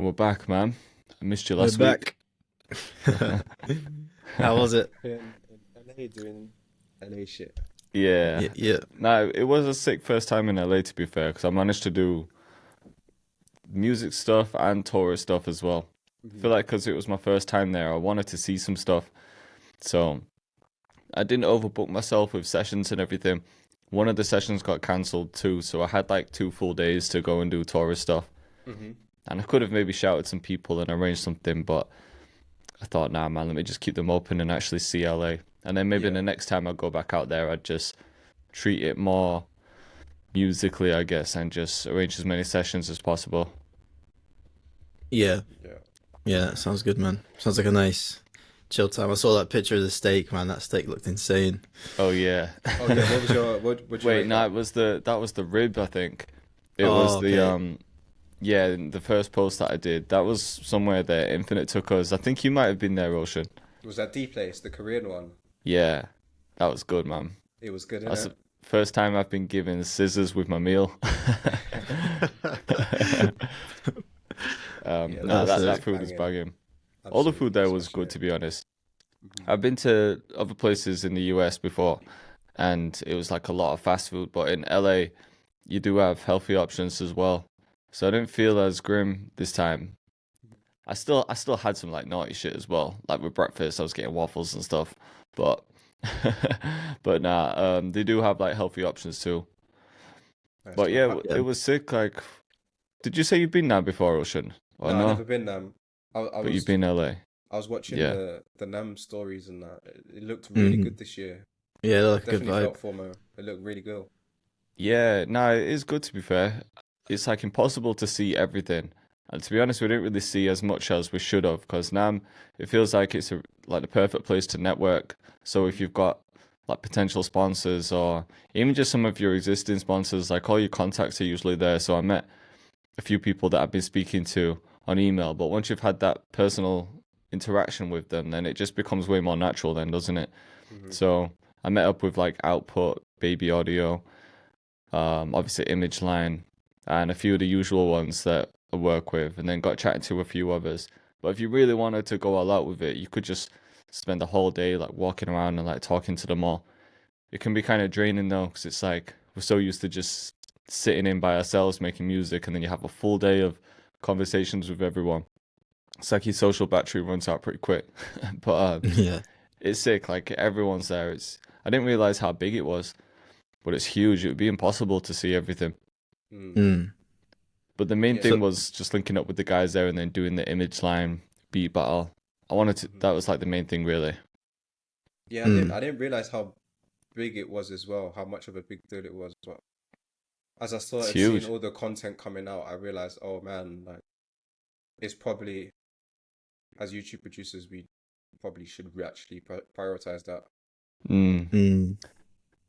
We're back, man. I missed you We're last week. back. How was it? In LA doing LA shit. Yeah. Yeah, yeah. No, it was a sick first time in LA, to be fair, because I managed to do music stuff and tourist stuff as well. I Hmm. feel like because it was my first time there, I wanted to see some stuff. So I didn't overbook myself with sessions and everything. One of the sessions got cancelled too, so I had like 2 full days to go and do tourist stuff. Hmm. And I could have maybe shouted some people and arranged something, but I thought, nah, man, let me just keep them open and actually see LA. And then maybe the Yeah, next time I go back out there, I'd just treat it more musically, I guess, and just arrange as many sessions as possible. Yeah, yeah. yeah, that sounds good, man. Sounds like a nice chill time. I saw that picture of the steak, man. That steak looked insane. Oh yeah. Oh yeah, what was your what'd you Wait, rate no, that? it was the rib, I think. It was Oh, the okay. yeah, the first post that I did. That was somewhere that Infinite took us. I think you might have been there, Ocean. Was that D Place, the Korean one? Yeah. That was good, man. It was good, That's the innit? first time I've been given scissors with my meal. Yeah, No, That's that that was it. food was banging. bagging. All the food Absolutely there was good, smashing to be honest. it. I've been to other places in the US before, and it was like a lot of fast food, but in LA, you do have healthy options as well. So I didn't feel as grim this time. I still had some like naughty shit as well. Like with breakfast, I was getting waffles and stuff. But but nah, they do have like healthy options too. Nice But man. yeah, it Yeah. was sick. Like, did you say you've been there before, Ocean? Or No, I no? never been there. I But you've was been LA. I was watching Yeah. the NAMM stories and that. It looked really Hmm. good this year. Yeah, I like a good definitely vibe. felt FOMO. It looked really good. Yeah, no, it is good to be fair. It's like impossible to see everything. And to be honest, we didn't really see as much as we should have because NAM, it feels like it's like the perfect place to network. So if Hmm. you've got like potential sponsors or even just some of your existing sponsors, like all your contacts are usually there. So I met a few people that I've been speaking to on email, but once you've had that personal interaction with them, then it just becomes way more natural then, doesn't it? Hmm. So I met up with like Output, Baby Audio, obviously Image Line, and a few of the usual ones that I work with, and then got chatting to a few others. But if you really wanted to go all out with it, you could just spend the whole day like walking around and like talking to them all. It can be kind of draining though, because it's like we're so used to just sitting in by ourselves making music, and then you have a full day of conversations with everyone. It's like your social battery runs out pretty quick. But Yeah. it's sick. Like everyone's there. It's I didn't realize how big it was, but it's huge. It would be impossible to see everything. Mm. Mm. But the main Yeah. thing So, was just linking up with the guys there and then doing the image line beat battle. I wanted to. Hmm. That was like the main thing, really. Yeah, mm. I didn't realize how big it was as well, how much of a big deal it was. But as I It's started seeing huge. all the content coming out, I realized, oh man, like it's probably as YouTube producers, we probably should actually prioritize that. Mm. Mm.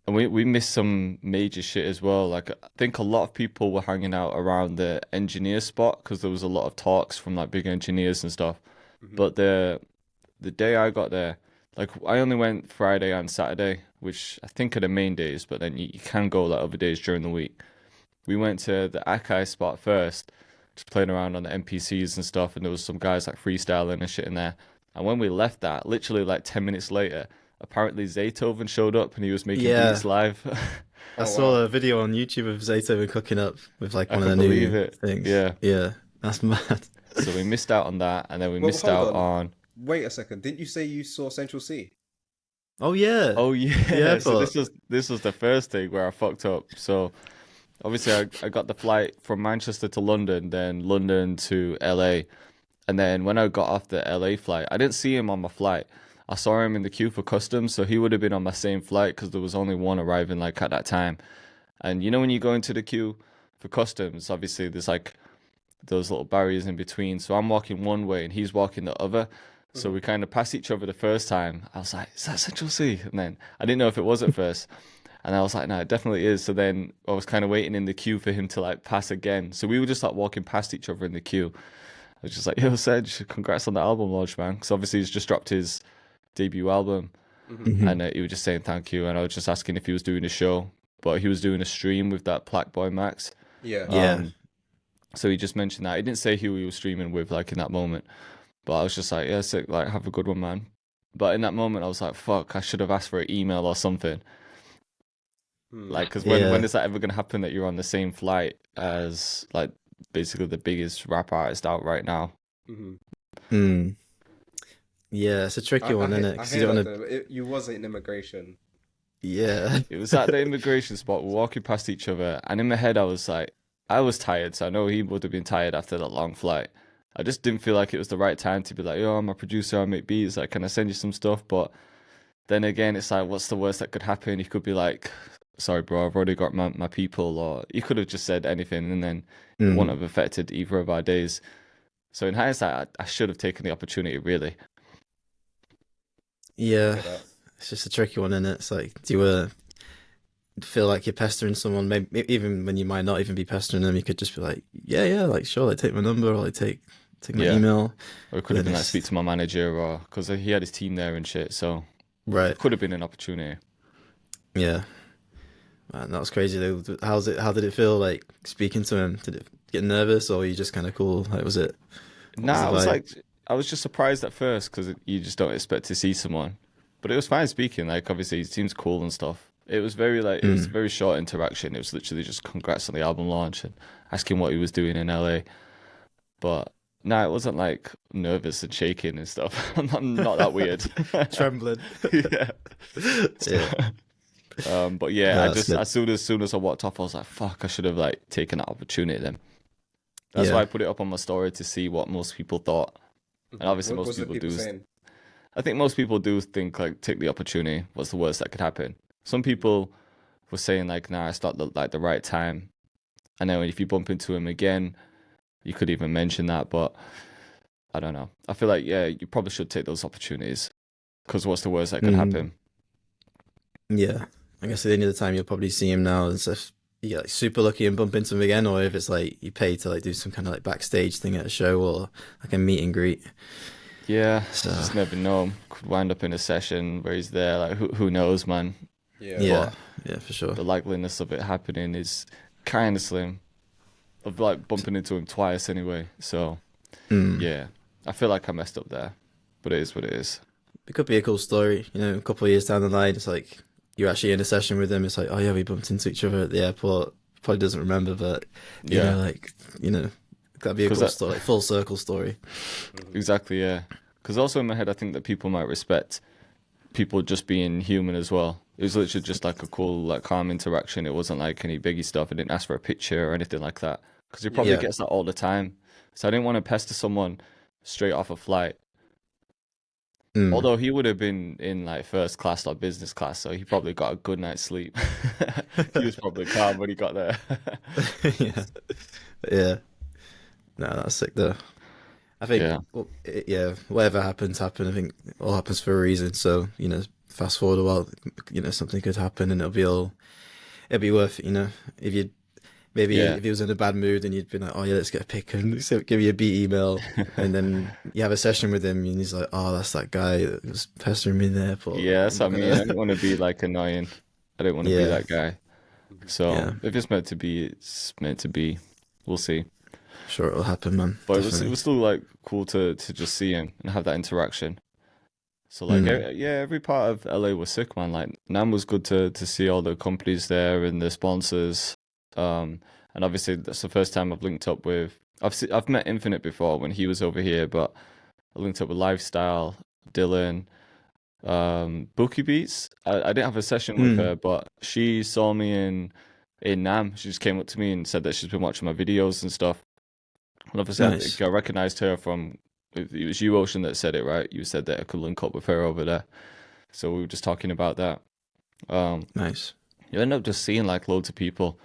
And we missed some major shit as well. Like I think a lot of people were hanging out around the engineer spot because there was a lot of talks from like big engineers and stuff. Hmm. But the day I got there, like I only went Friday and Saturday, which I think are the main days. But then you can go like other days during the week. We went to the Akai spot first, just playing around on the NPCs and stuff, and there was some guys like freestyling and shit in there. And when we left that, literally like 10 minutes later, apparently Zaytoven showed up and he was making beats Yeah. live. I Oh saw wow. a video on YouTube of Zaytoven cooking up with like I one of couldn't the believe new it. things. Yeah. Yeah. That's mad. So we missed out on that, and then we Well, missed hold out on. on. Wait a second. Didn't you say you saw Central Cee? Oh yeah. Oh The yeah. So airport. this was the first thing where I fucked up. So obviously I got the flight from Manchester to London, then London to LA. And then when I got off the LA flight, I didn't see him on my flight. I saw him in the queue for customs, so he would have been on my same flight because there was only one arriving like at that time. And you know when you go into the queue for customs, obviously there's like those little barriers in between. So I'm walking one way and he's walking the other. So Hmm. we kind of passed each other the first time. I was like, "Is that Central Cee?" And then I didn't know if it was at first. And I was like, no, it definitely is. So then I was kind of waiting in the queue for him to like pass again. So we were just like walking past each other in the queue. I was just like, yo, Sedge, congrats on the album launch, man. Because obviously he's just dropped his debut album. Hmm. Hmm. And he was just saying thank you. And I was just asking if he was doing a show. But he was doing a stream with that Plaque Boy Max. Yeah. Yeah. Um, So he just mentioned that. He didn't say who he was streaming with, like in that moment. But I was just like, yeah, sick, like have a good one, man. But in that moment, I was like, fuck, I should have asked for an email or something. Hmm. Like, because when Yeah. is that ever gonna happen that you're on the same flight as like basically the biggest rap artist out right now? Hmm. Mm. Yeah, it's a tricky one, isn't it? I Because you hear don't that want to. though. You was in immigration. Yeah. It was at the immigration spot. We're walking past each other, and in my head, I was like, I was tired, so I know he would have been tired after that long flight. I just didn't feel like it was the right time to be like, yo, I'm a producer, I make beats, like, can I send you some stuff? But then again, it's like, what's the worst that could happen? He could be like, sorry, bro, I've already got my people, or he could have just said anything, and then it wouldn't Mm. have affected either of our days. So in hindsight, I should have taken the opportunity, really. I Yeah. get that. It's just a tricky one, isn't it? It's like, do you feel like you're pestering someone? Maybe even when you might not even be pestering them, you could just be like, yeah, yeah, like sure, like take my number or like take my Yeah. email. Or it could But have then been like, speak it's to my manager, or because he had his team there and shit. So right. it could have been an opportunity. Yeah. Man, that was crazy though. How did it feel like speaking to him? Did it get nervous or were you just kind of cool? Like, what was Nah, the I was vibe? like, I was just surprised at first because you just don't expect to see someone. But it was fine speaking. Like, obviously, he seems cool and stuff. It was very like, it was a Mm. very short interaction. It was literally just congrats on the album launch and asking what he was doing in LA. But no, it wasn't like nervous and shaking and stuff. Not that weird. Trembling. Yeah. So, Yeah. but yeah, I No, that's just good. as soon as I walked off, I was like, fuck, I should have like taken that opportunity then. That's why Yeah. I put it up on my story to see what most people thought. And Hmm. obviously, What most was the people people do. saying? I think most people do think like take the opportunity. What's the worst that could happen? Some people were saying like, nah, it's not the right time. I know if you bump into him again, you could even mention that, but I don't know. I feel like yeah, you probably should take those opportunities because what's the worst that could Mm. happen? Yeah. I guess at the end of the time you'll probably see him now and so if you get like super lucky and bump into him again, or if it's like you pay to like do some kind of like backstage thing at a show or like a meet and greet. Yeah, you So just never know. Could wind up in a session where he's there. Like who knows, man? Yeah. yeah, But yeah, for sure. the likeliness of it happening is kind of slim. Of like bumping into him twice anyway. So Mm. yeah, I feel like I messed up there, but it is what it is. It could be a cool story, you know, a couple of years down the line, it's like you're actually in a session with him. It's like, oh yeah, we bumped into each other at the airport. Probably doesn't remember, but Yeah, you know, that'd be a because cool story, like full circle story. Hmm. exactly, yeah. Because also in my head, I think that people might respect people just being human as well. It was literally just like a cool, like calm interaction. It wasn't like any biggie stuff. I didn't ask for a picture or anything like that. Because he probably Yeah. gets that all the time. So I didn't want to pester someone straight off a flight. Mm. Although he would have been in like first class or business class, so he probably got a good night's sleep. He was probably calm when he got there. Yeah. Yeah. No, that's sick though. I think, Yeah, well, yeah, whatever happens, happen. I think it all happens for a reason. So, you know, fast forward a while, you know, something could happen and it'll be worth it, you know. If you maybe yeah, if he was in a bad mood and you'd be like, oh yeah, let's get a pic and so give you a beat email, and then you have a session with him and he's like, oh, that's that guy that was pestering me in the airport. yeah. That's I'm what I not mean. I gonna. didn't want to be like annoying. I didn't want to be Yeah, that guy. Hmm. So yeah, if it's meant to be, it's meant to be. We'll see. sure it'll happen, man. But it Definitely. was still like cool to just see him and have that interaction. So like Mm. yeah, every part of LA was sick, man. Like NAMM was good to see all the companies there and the sponsors. And obviously that's the first time I've linked up with. I've met Infinite before when he was over here, but I linked up with Lifestyle, Dylan, Bookie Beats. I didn't have a session with Mm. her, but she saw me in NAMM. She just came up to me and said that she's been watching my videos and stuff. And obviously, I think Nice, I recognized her from it was you, Ocean, that said it, right? You said that I could link up with her over there. So we were just talking about that. Um, nice. you end up just seeing like loads of people.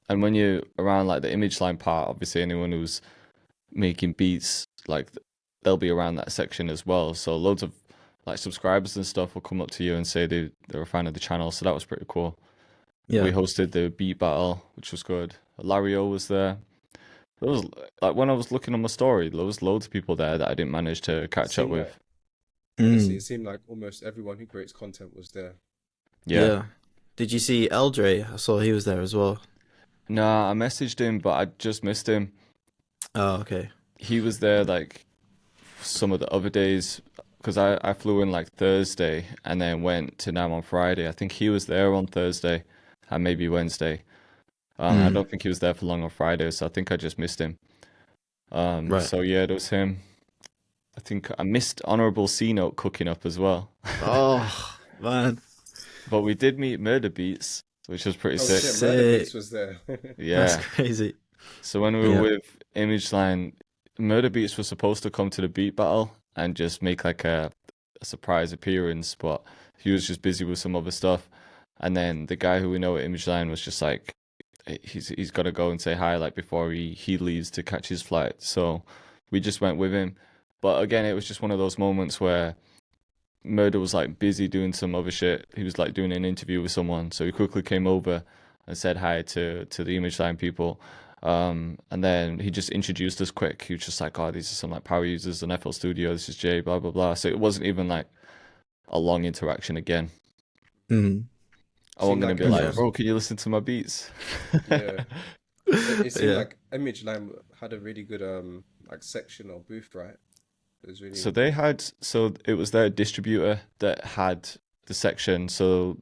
And when you're around like the image line part, obviously anyone who's making beats, like they'll be around that section as well. So loads of like subscribers and stuff will come up to you and say they're a fan of the channel. So that was pretty cool. We Yeah. hosted the beat battle, which was good. Lario was there. There was like when I was looking on my story, there was loads of people there that I didn't manage to It catch up seemed like with. honestly, it Mm. seemed like almost everyone who creates content was there. Yeah. Yeah. Did you see Eldre? I saw he was there as well. Nah, I messaged him, but I just missed him. Oh, okay. He was there like some of the other days because I flew in like Thursday and then went to NAMM on Friday. I think he was there on Thursday and maybe Wednesday. I Mm, don't think he was there for long on Friday, so I think I just missed him. right. So yeah, it was him. I think I missed Honorable C Note cooking up as well. Oh, man. But we did meet Murder Beats, which was pretty Oh sick. shit, Murder Beats Sick. was there. That's Yeah. crazy. So when we were Yeah. with Image Line, Murder Beats was supposed to come to the beat battle and just make like a surprise appearance, but he was just busy with some other stuff. And then the guy who we know at Image Line was just like, he's got to go and say hi like before he leaves to catch his flight. So we just went with him. But again, it was just one of those moments where Murder was like busy doing some other shit. He was like doing an interview with someone, so he quickly came over and said hi to the Image Line people. And then he just introduced us quick. He was just like, "Oh, these are some like power users on FL Studio. This is Jay, blah blah blah." So it wasn't even like a long interaction again. Mm, I wasn't Seemed gonna like be it was like, yeah. just "Bro, can you listen to my beats?" yeah. It seemed Yeah. like Image Line had a really good like section or booth, right? It was So really they had, so it was their distributor that had the section. So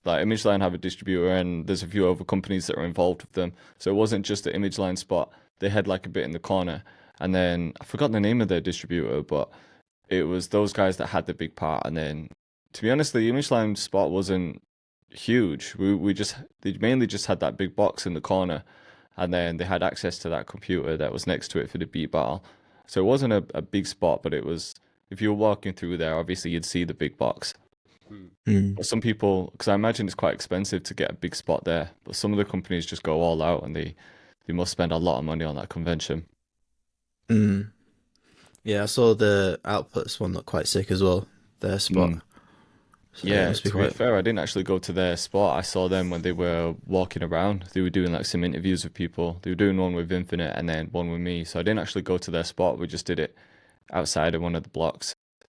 like Image Line have a distributor, and there's a few other companies that are involved with them. So it wasn't just the Image Line spot. They had like a bit in the corner, and then I forgot the name of their distributor, but it was those guys that had the big part. And then, to be honest, the Image Line spot wasn't huge. We just they mainly just had that big box in the corner, and then they had access to that computer that was next to it for the beat battle. So it wasn't a big spot, but it was. If you were walking through there, obviously you'd see the big box. mm. Mm, But some people, because I imagine it's quite expensive to get a big spot there, but some of the companies just go all out and they must spend a lot of money on that convention. mm. Yeah, I saw the Outputs one look quite sick as well. Their spot. Mm. So yeah, it Yeah, must be to be quite. fair, I didn't actually go to their spot. I saw them when they were walking around. They were doing like some interviews with people. They were doing one with Infinite and then one with me. So I didn't actually go to their spot. We just did it outside of one of the blocks.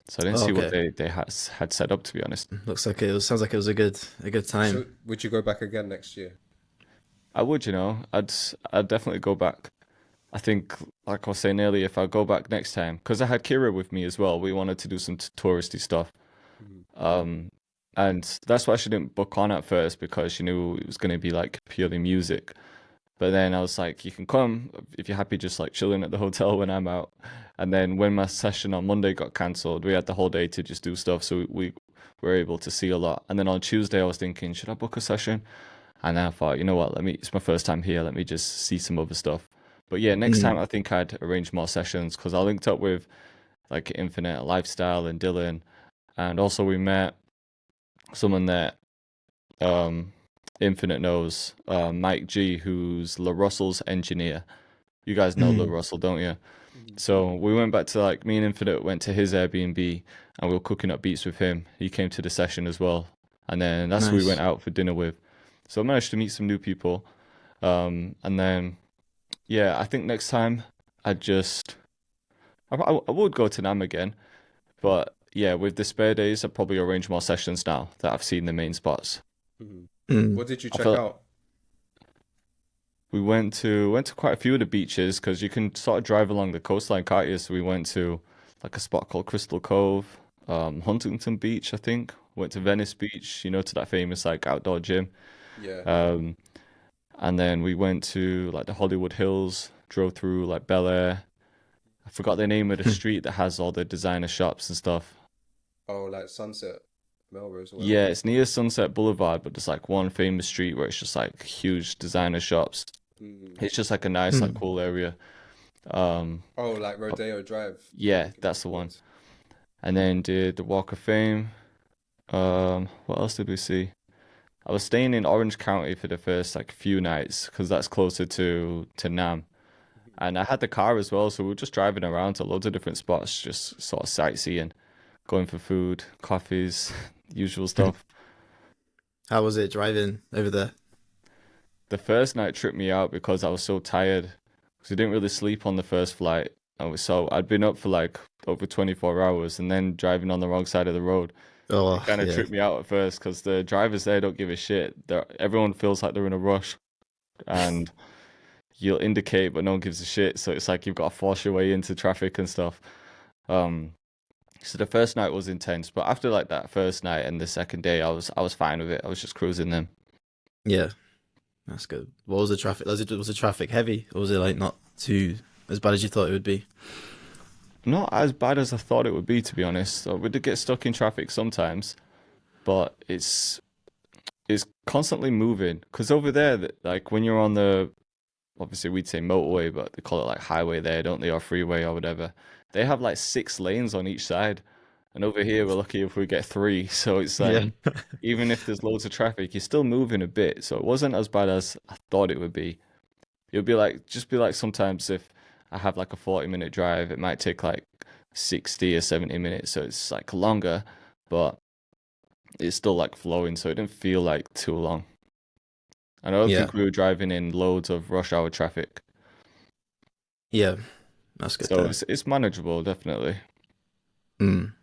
So I didn't Oh, see what okay. they had set up, to be honest. Looks like it was. Sounds like it was a good So time. would you go back again next year? I would, I'd definitely go back. I think, like I was saying earlier, if I go back next time, because I had Kira with me as well, we wanted to do some touristy stuff. Mm. Um, and that's why she didn't book on at first because she knew it was going to be like purely music. But then I was like, you can come if you're happy, just like chilling at the hotel when I'm out. And then when my session on Monday got cancelled, we had the whole day to just do stuff. So we were able to see a lot. And then on Tuesday, I was thinking, should I book a session? And then I thought, you know what, it's my first time here. Let me just see some other stuff. But yeah, next time Mm, I think I'd arrange more sessions because I linked up with like Infinite Lifestyle and Dylan. And also we met someone that um, Infinite knows, Mike G, who's La Russell's engineer. You guys know La mm. Russell, don't you? Mhm. So we went back to like me and Infinite went to his Airbnb and we were cooking up beats with him. He came to the session as well. And then that's who we went Nice. out for dinner with. So I managed to meet some new people. And then, yeah, I think next time I just, I would go to NAM again. But yeah, with the spare days, I'd probably arrange more sessions now that I've seen the main spots. Mhm. Mm, What did you I check felt out? we went to quite a few of the beaches because you can sort of drive along the coastline, can't you? So we went to like a spot called Crystal Cove, Huntington Beach, I think. Went to Venice Beach, to that famous like outdoor gym. Yeah. Um, and then we went to like the Hollywood Hills, drove through like Bel Air. I forgot the name of the street that has all the designer shops and stuff. Oh, like Sunset, Melrose or whatever. Yeah, it's near Sunset Boulevard, but there's like one famous street where it's just like huge designer shops. Mm. It's just like a nice, like mm. cool area. Um, Oh, like Rodeo Drive, I yeah, think it's that's the one. called. And then did the Walk of Fame. What else did we see? I was staying in Orange County for the first like few nights because that's closer to Nam. And I had the car as well, so we were just driving around to loads of different spots, just sort of sightseeing, going for food, coffees, usual stuff. How was it driving over there? The first night tripped me out because I was so tired because I didn't really sleep on the first flight. I'd been up for like over 24 hours and then driving on the wrong side of the road. It Oh, kind of yeah. tripped me out at first because the drivers there don't give a shit. Everyone feels like they're in a rush. And you'll indicate, but no one gives a shit. So it's like you've got to force your way into traffic and stuff. Um, so the first night was intense, but after like that first night and the second day, I was fine with it. I was just cruising them. Yeah, that's good. What was the traffic? Was the traffic heavy, or was it like not too as bad as you thought it would be? Not as bad as I thought it would be, to be honest. So we did get stuck in traffic sometimes, but it's constantly moving. Because over there, like when you're on the, obviously we'd say motorway, but they call it like highway there, don't they, or freeway or whatever. They have like 6 lanes on each side, and over here we're lucky if we get 3. So it's like Yeah. even if there's loads of traffic, you're still moving a bit. So it wasn't as bad as I thought it would be. It would be like just be like sometimes if I have like a 40-minute drive, it might take like 60 or 70 minutes, so it's like longer, but it's still like flowing, so it didn't feel like too long. And I don't Yeah, think we were driving in loads of rush hour traffic, yeah, that's good so though. it's manageable, definitely. Mm.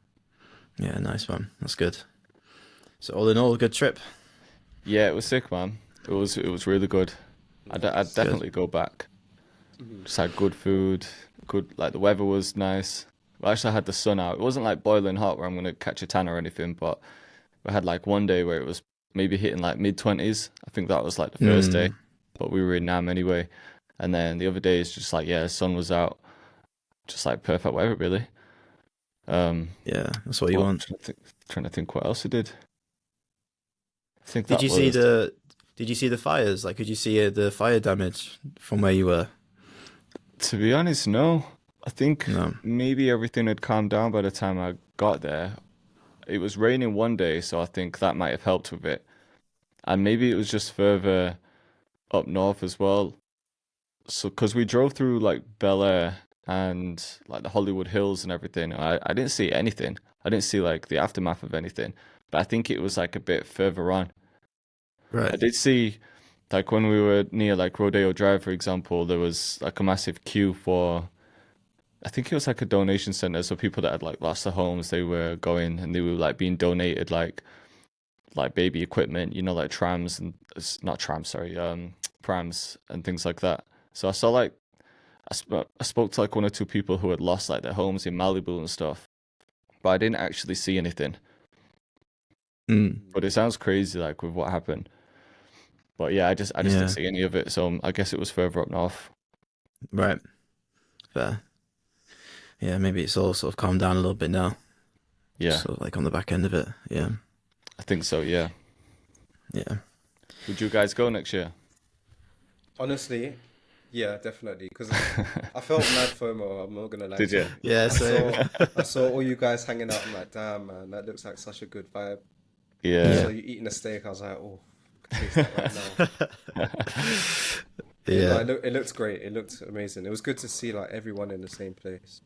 Yeah, nice one. That's good. So all in all, a good trip. Yeah, it was sick, man. It was really good. I'd Nice. Good. definitely go back. Mhm. Just had good food, good like the weather was nice. We actually had the sun out. It wasn't like boiling hot where I'm gonna catch a tan or anything, but we had like one day where it was maybe hitting like mid 20s. I think that was like the first day, Mm. but we were in NAMM anyway. And then the other day is just like, yeah, the sun was out, just like perfect weather, really. Um, Yeah, that's what you what want. trying to think what else I did. I think Did that you see was, the Did you see the fires? Like, could you see the fire damage from where you were? to be honest, no. I think No. maybe everything had calmed down by the time I got there. It was raining one day, so I think that might have helped with it. And maybe it was just further up north as well. So, because we drove through like Bel Air and like the Hollywood Hills and everything, I didn't see anything. I didn't see like the aftermath of anything. But I think it was like a bit further on. I Right. did see like when we were near like Rodeo Drive, for example, there was like a massive queue for, I think it was like a donation center. So people that had like lost their homes, they were going and they were like being donated like baby equipment, like trams and not trams, sorry, prams and things like that. So I saw like I spoke to like one or two people who had lost like their homes in Malibu and stuff, but I didn't actually see anything. Mm. Mhm. But it sounds crazy like with what happened. But yeah, I just didn't Yeah. see any of it. So I guess it was further up north. Right. Fair. Yeah, maybe it's all sort of calmed down a little bit now. Yeah, Sort of like on the back end of it. Yeah. I think so. Yeah. Yeah. Would you guys go next year? Honestly, yeah, definitely. Because I felt mad FOMO. I'm not gonna lie Did to you? you. Yeah, I same. saw I saw all you guys hanging out. I'm like, damn man, that looks like such a good vibe. I Yeah. saw Yeah. you eating a steak. I was like, oh, I can taste that right now. Yeah, no, Yeah. it looked great. It looked amazing. It was good to see like everyone in the same place.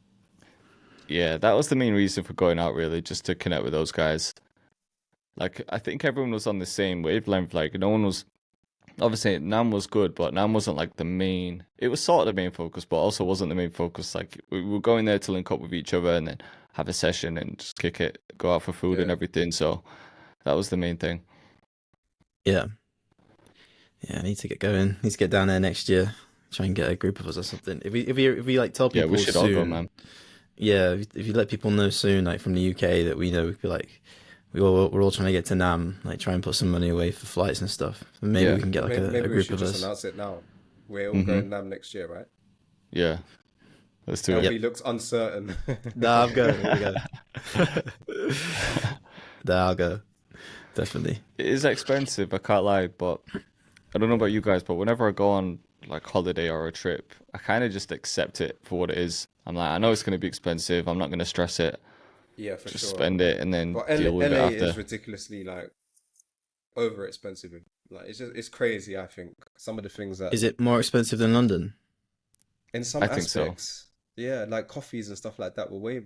Yeah, that was the main reason for going out, really, just to connect with those guys. Like, I think everyone was on the same wavelength. Like, no one was obviously Nam was good, but Nam wasn't like the main. It was sort of the main focus, but also wasn't the main focus. Like, we were going there to link up with each other and then have a session and just kick it, go out for food and Yeah, everything. So that was the main thing. Yeah. Yeah, I need to get going. Need to get down there next year. Try and get a group of us or something. If we like tell Yeah, we people should all go, soon, man. yeah, if you let people know soon, like from the UK that we know, we'd be like, we're all trying to get to Nam, like try and put some money away for flights and stuff. And maybe Yeah. we can get like a maybe we group should of just us. announce it now. We're all Mm-hmm. going NAMM next year, right? Yeah, let's do Yep. LB looks uncertain. Nah, I'm going. Here we go. Nah, I'll go. Definitely. It is expensive, I can't lie, but I don't know about you guys, but whenever I go on like holiday or a trip, I kind of just accept it for what it is. I'm like, I know it's going to be expensive. I'm not going to stress it. Yeah, for Just sure. spend it and then But deal with it LA is after. ridiculously like over expensive. Like it's crazy. I think some of the things that Is it more expensive than London? in some I think so. aspects, yeah, like coffees and stuff like that were way.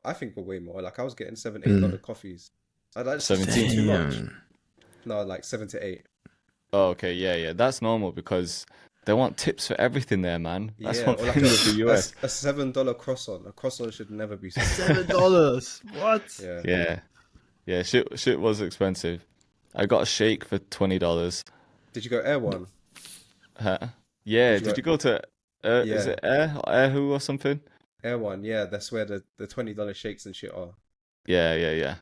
I think were way more. Like I was getting $7, $8 Mm. coffees. That's just 17. too much. Damn. No, like 7 to 8. Oh, okay, yeah. That's normal because they want tips for everything there, man. That's Yeah, one or like thing with the US. a $7 croissant. A croissant should never be $7. What? Yeah. Yeah, yeah. Shit was expensive. I got a shake for $20. Did you go Air One? Huh? Yeah, Did you did go? you go to is Yeah, it Air Who or something? Air One. Yeah, that's where the $20 shakes and shit are. Yeah, yeah, yeah.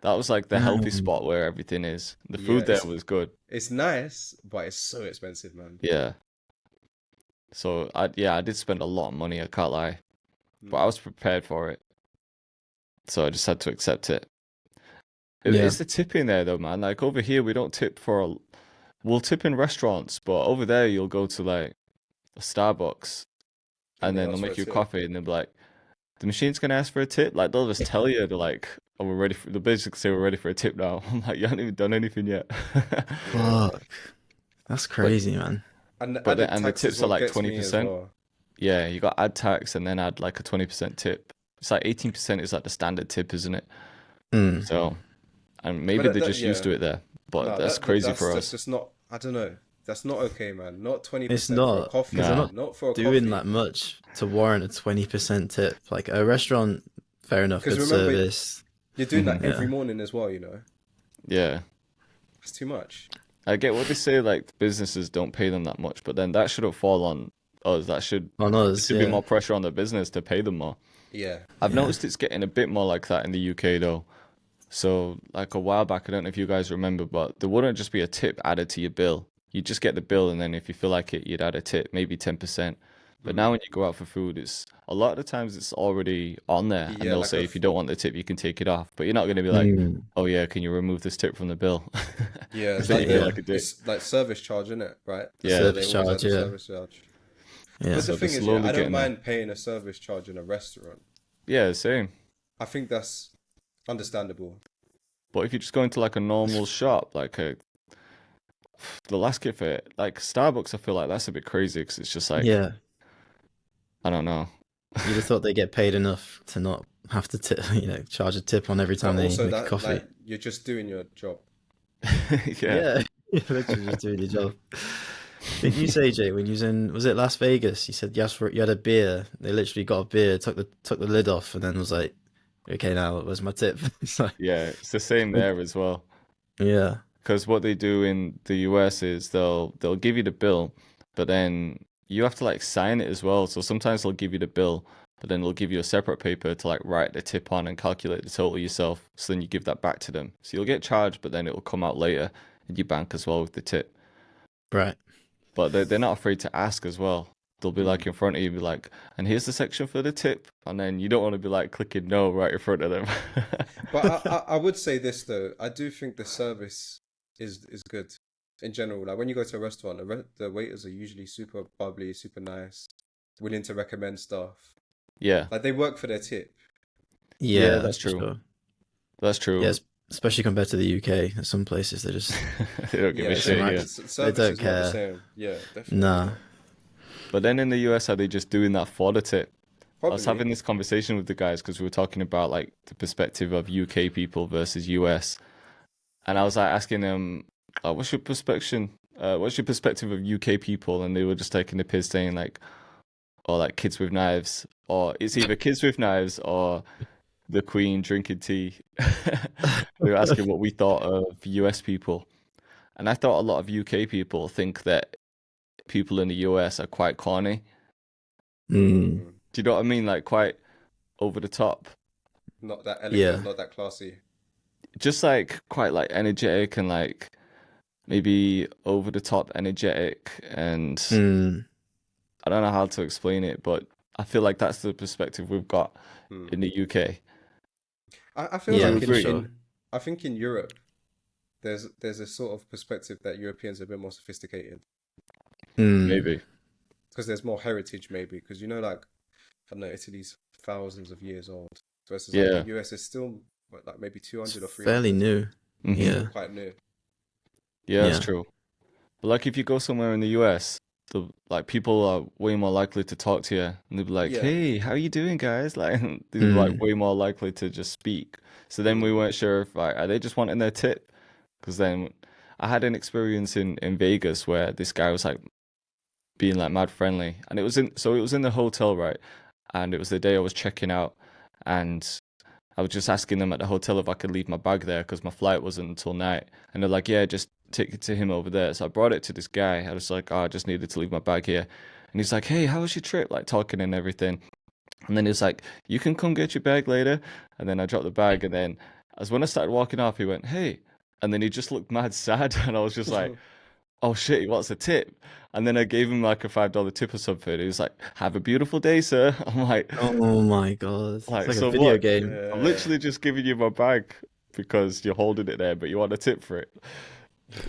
That was like the healthy Mm. spot where everything is. The Yeah, food there was good. it's nice, but it's so expensive, man. Yeah. So I did spend a lot of money, I can't lie. But I Mm. was prepared for it. So I just had to accept it. Yeah. It's the tipping there though, man. Like over here we don't tip we'll tip in restaurants, but over there you'll go to like a Starbucks And and they then they'll ask for a make you a tip. coffee and they'll be like, the machine's gonna ask for a tip. Like they'll just tell you they're like, oh we're ready for they'll basically say we're ready for a tip now. I'm like, you haven't even done anything yet. Yeah, Fuck. That's But crazy, man. and the but added the tax is tips are what like gets me as 20%. well. Yeah, you got add tax and then add like a 20% tip. It's like 18% is like the standard tip, isn't it? Mm. So, and But maybe they're that just used yeah, to it there. But no, that's crazy that's for that's us. just not. I don't know. That's not okay, man. Not twenty It's percent for a not because they're coffee. Nah. not Not for a doing coffee. that much to warrant a 20% tip. Like a restaurant, fair enough, Because good remember, service. you're doing Hmm. that every Yeah. morning as well. You know, Yeah. it's too much. I get what they say, like businesses don't pay them that much, but then that shouldn't fall on us. On There us, should be yeah. more pressure on the business to pay them more. Yeah. I've Yeah. noticed it's getting a bit more like that in the UK though. So, like a while back, I don't know if you guys remember, but there wouldn't just be a tip added to your bill. You'd just get the bill, and then if you feel like it, you'd add a tip, maybe 10%. But Mm. now when you go out for food, it's a lot of the times it's already on there, and Yeah, they'll like say if you don't want the tip, you can take it off. But you're not going to be like, Mm. oh yeah, can you remove this tip from the bill? yeah. Because It's then like you feel Yeah. like a dick. it's like service charge, isn't it? Right. Yeah. So they Service always add charge, the yeah. service charge. Yeah. But the So they're thing is, yeah, slowly I don't getting there. mind paying a service charge in a restaurant. Yeah, same. I think that's understandable. But if you just go into like a normal shop, like the last kit for it, like Starbucks, I feel like that's a bit crazy because it's just like, Yeah. I don't know. You'd have thought they get paid enough to not have to charge a tip on every time But they also make a that coffee. like you're just doing your job. Yeah. Yeah. You're literally just doing your job. Did you say, Jay, when you was in, was it Las Vegas? You said you had a beer. They literally got a beer, took the lid off, and then was like, "Okay, now where's my tip?" It's like, Yeah, it's the same there as well. yeah, Because what they do in the US is they'll give you the bill, but then you have to like sign it as well. So sometimes they'll give you the bill, but then they'll give you a separate paper to like write the tip on and calculate the total yourself. So then you give that back to them. So you'll get charged, but then it will come out later in your bank as well with the tip. right. But they're not afraid to ask as well. They'll be like Mm. in front of you, be like, and here's the section for the tip. And then you don't want to be like clicking no right in front of them. But I would say this though. I do think the service is good in general. Like when you go to a restaurant, the waiters are usually super bubbly, super nice, willing to recommend stuff. Yeah, Like they work for their tip. yeah, Yeah, that's for true. sure. That's true. Yes, especially compared to the UK. At some places, they just They don't give Yeah, a it's shit right. here. service don't is not the care. same. Yeah, definitely. nah. not. But then in the US, are they just doing that for the tip? I was Probably. having this conversation with the guys because we were talking about like the perspective of UK people versus US, and I was like asking them, "What's your perspective? What's your perspective of UK people?" And they were just taking the piss, saying like, "Or like kids with knives, or it's either kids with knives or the Queen drinking tea." We were asking what we thought of US people, and I thought a lot of UK people think that people in the US are quite corny. Mm, Mm, Do you know what I mean? Like quite over the top. not that yeah. elegant, not that classy. Just like quite like energetic and like maybe over the top energetic and Mm, I don't know how to explain it, but I feel like that's the perspective we've got Hmm. in the UK. I feel yeah, you like for agree? sure. I think in Europe there's a sort of perspective that Europeans are a bit more sophisticated Mm, Maybe. because there's more heritage maybe because you know like I don't know Italy's thousands of years old versus like Yeah. the US is still what, like maybe it's 200 or fairly 300. new. Hmm. Still Yeah, quite new. Yeah, that's yeah. true. But like if you go somewhere in the US, the like people are way more likely to talk to you and they'll be like, Yeah. "Hey, how you doing, guys?" Like they'd be like Mm, way more likely to just speak. So then we Mm. weren't sure if like are they just wanting their tip? Because then I had an experience in Vegas where this guy was like being like mad friendly, and it was in the hotel, right? And it was the day I was checking out, and I was just asking them at the hotel if I could leave my bag there because my flight wasn't until night, and they're like, "Yeah, take it to him over there. So I brought it to this guy. I was like, oh, I just needed to leave my bag here. And he's like, hey, how was your trip? Like talking and everything. And then he's like, you can come get your bag later. And then I dropped the bag. And then as when I started walking off, he went, hey. And then he just looked mad sad. And I was just like, oh shit, he wants a tip. And then I gave him like a $5 tip or something. He was like, have a beautiful day, sir. I'm like, Oh my god, it's like so a video what? game. I'm literally just giving you my bag because you're holding it there, but you want a tip for it.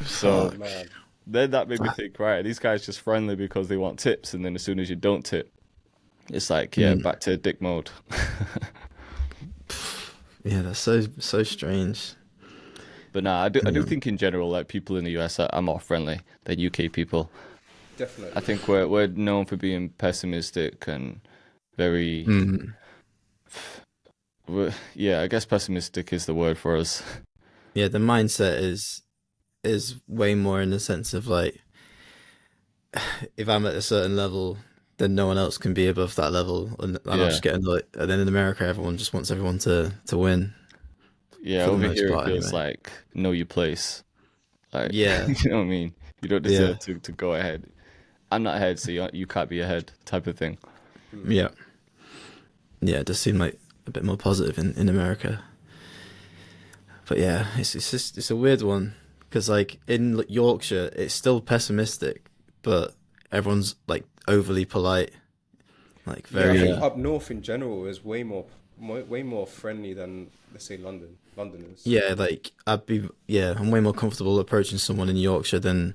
So Oh, man. then that made me think, right, these guys just friendly because they want tips. And then as soon as you don't tip, it's like, yeah, back to dick mode. Yeah, that's so strange. But nah, I do think in general, like people in the US are more friendly than UK people. Definitely. I think we're known for being pessimistic and very, yeah, I guess pessimistic is the word for us. Yeah, the mindset is way more in the sense of like, if I'm at a certain level, then no one else can be above that level, and I'll Yeah. just get annoyed. And then in America, everyone just wants everyone to win. Yeah, For the over most here it part, feels anyway. like know your place. Like, Yeah. you know what I mean? You don't Yeah. deserve to go ahead. I'm not ahead, so you can't be ahead, type of thing. Yeah. Yeah, it does seem like a bit more positive in America. But yeah, it's a weird one because like in Yorkshire, it's still pessimistic, but everyone's like overly polite, like Yeah, I very think up north in general is way more friendly than, let's say, Londoners. yeah, like I'm way more comfortable approaching someone in Yorkshire than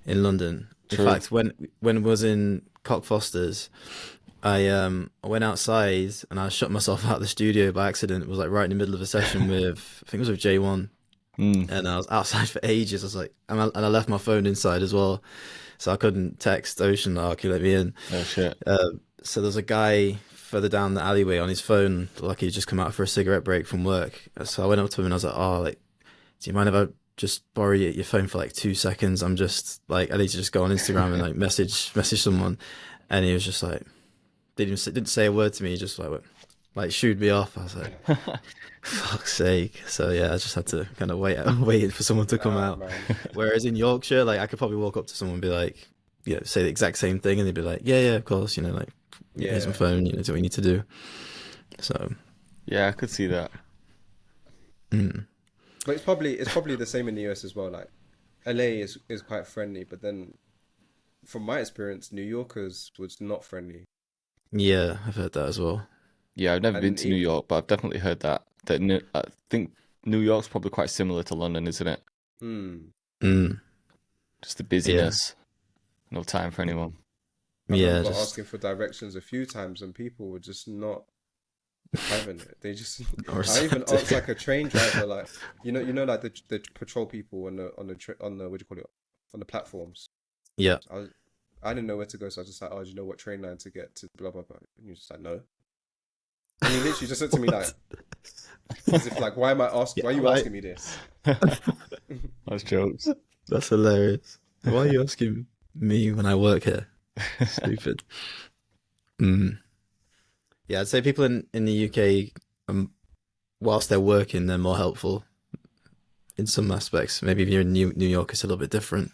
in London. True. In fact, when I was in Cockfosters, I went outside and I shut myself out of the studio by accident. It was like right in the middle of a session with I think it was with J1, and I was outside for ages. I was like, and I left my phone inside as well, so I couldn't text Ocean. Oh, can you let me in? Oh shit. So there's a guy further down the alleyway on his phone, like he'd just come out for a cigarette break from work. So I went up to him and I was like, "Oh, like, do you mind if I just borrow your phone for like 2 seconds? I'm just like, I need to just go on Instagram and like message someone." And he was just like, didn't say a word to me. He just like shooed me off. I was like, "Fuck's sake!" So yeah, I just had to kind of wait for someone to come out. Man. Whereas in Yorkshire, like I could probably walk up to someone and be like, yeah, say the exact same thing, and they'd be like, yeah, of course, like, yeah, here's my phone, do what you need to do. So, Yeah, I could see that. But it's probably the same in the US as well. Like, LA is quite friendly, but then, from my experience, New Yorkers was not friendly. yeah, I've heard that as well. Yeah, I've never And been to New York, but I've definitely heard that. I think New York's probably quite similar to London, isn't it? Just the busyness. No time for anyone. I Yeah, remember just asking for directions a few times, and people were just not having it. They just. Or I even something. asked like a train driver, like like the patrol people on the what do you call it, on the platforms. yeah, I didn't know where to go, so I was just like, oh, do you know what train line to get to blah blah blah? And he was just like, no. And he literally just said to me like, as if like, why am I asking? Why are you right. asking me this? That's jokes. that's hilarious. Why are you asking me when I work here? Stupid. Yeah, I'd say people in the UK, whilst they're working, they're more helpful in some aspects. Maybe if you're in New York, it's a little bit different.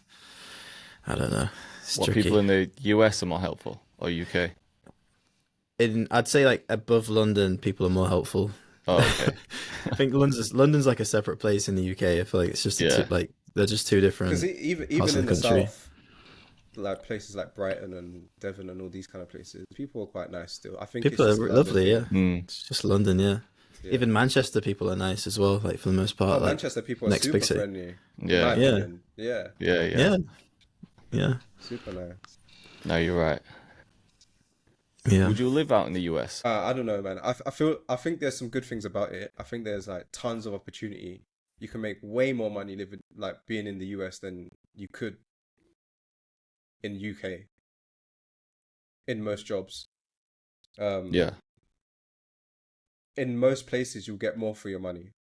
I don't know. It's What, tricky. people in the US are more helpful or UK? I'd say like above London, people are more helpful. Oh, okay. I think London's like a separate place in the UK. I feel like it's just Yeah. like they're just two different Because even parts of in the the country. south, like places like Brighton and Devon and all these kind of places, people are quite nice still. I think People it's are just lovely, yeah. Mm. It's just London, yeah. Yeah. Even Manchester people are nice as well, like for the most part. Oh, like, Manchester people are next super big city. friendly. in Yeah. my Yeah. opinion. Yeah, Yeah. Yeah. super nice. No, you're right. Yeah. Would you live out in the US? I don't know, man. I think there's some good things about it. I think there's like tons of opportunity. You can make way more money living like being in the US than you could in UK in most jobs. Yeah. In most places, you'll get more for your money.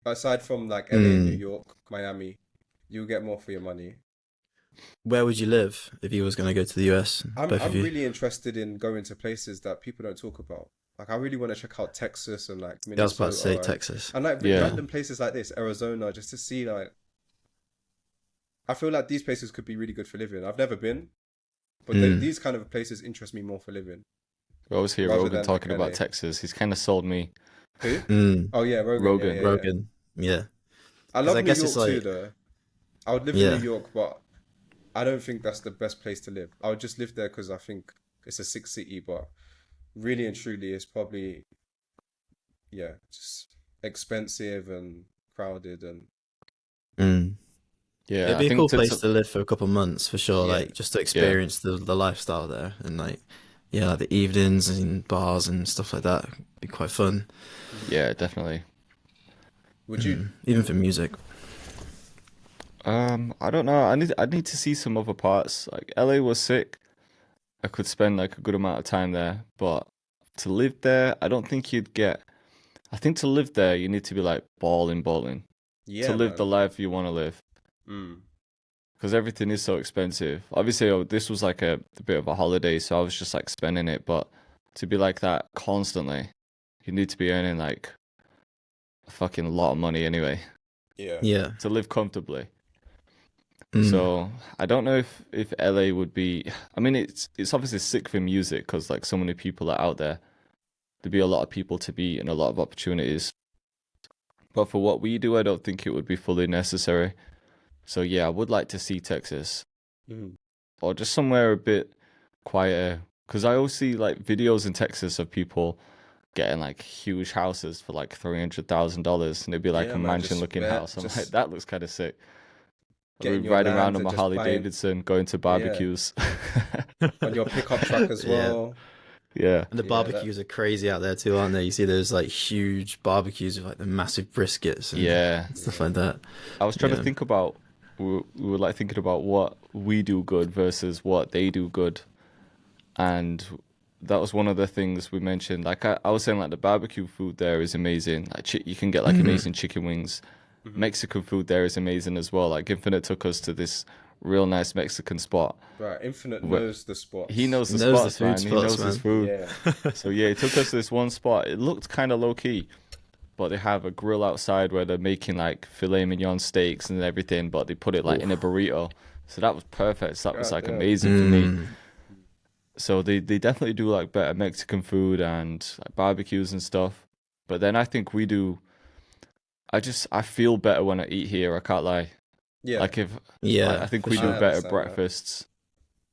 Aside from like LA, New York, Miami, you'll get more for your money. Where would you live if you was going to go to the US? I'm Both of you. really interested in going to places that people don't talk about. Like I really want to check out Texas and like I was about to say Minnesota Texas. and like Yeah. random places like this, Arizona, just to see like I feel like these places could be really good for living. I've never been, but these kind of places interest me more for living We always hear rather Rogan than like talking about LA. Texas. He's kind of sold me. Who? Mm. Oh yeah, Rogan. Yeah, Rogan. yeah, yeah. Rogan. Yeah. I Because love I New guess it's York too, like, though. I would live in New yeah. York, but I don't think that's the best place to live. I would just live there because I think it's a sick city, but really and truly, it's probably just expensive and crowded and Mm. It'd Yeah, I be a think cool place to live for a couple months for sure, yeah, like just to yeah, experience the lifestyle there and like yeah, like the evenings and bars and stuff like that. Be quite fun. yeah, definitely. would you? Even for music. I don't know. I need to see some other parts. Like LA was sick. I could spend like a good amount of time there, but to live there, I don't think you'd get. I think to live there, you need to be like balling to Yeah, live the man. life you want to live. Mm. Because everything is so expensive. Obviously, this was like a bit of a holiday, so I was just like spending it. But to be like that constantly, you need to be earning like a fucking lot of money anyway Yeah. Yeah. to live comfortably. Mm. So I don't know if LA would be. I mean, it's obviously sick for music because like so many people are out there. There'd be a lot of people to meet and a lot of opportunities. But for what we do, I don't think it would be fully necessary. So yeah, I would like to see Texas Mm. or just somewhere a bit quieter. Because I always see like videos in Texas of people getting like huge houses for like $300,000, and it'd be like Yeah, a man. mansion looking house. I'm like, Just that looks kind of sick. I'd be getting your riding around land on and my just Harley buying. Davidson, going to Yeah, barbecues. on your pickup truck as Yeah. well. Yeah, And the Yeah, that. barbecues are crazy out there too, aren't they? You see those like huge barbecues with like the massive briskets and yeah. stuff Yeah. like that. I was trying to Yeah. think about. We were like thinking about what we do good versus what they do good, and that was one of the things we mentioned. Like I was saying, like the barbecue food there is amazing. Like you can get like amazing chicken wings. Mhm. Mexican food there is amazing as well. Like Infinite took us to this real nice Mexican spot. Right. Infinite Where knows the he spots. knows He the knows the spots, food man. He spots, knows his man. food. Yeah. So yeah, he took us to this one spot. It looked kind of low key, but they have a grill outside where they're making like filet mignon steaks and everything, but they put it like in a Oof. burrito. So that was perfect. So that was God like damn. amazing for me. Mm. So they definitely do like better Mexican food and like barbecues and stuff. But then I think we do. I feel better when I eat here. I can't lie. Yeah. Like if I Yeah, think for we do I sure. better understand that. breakfasts.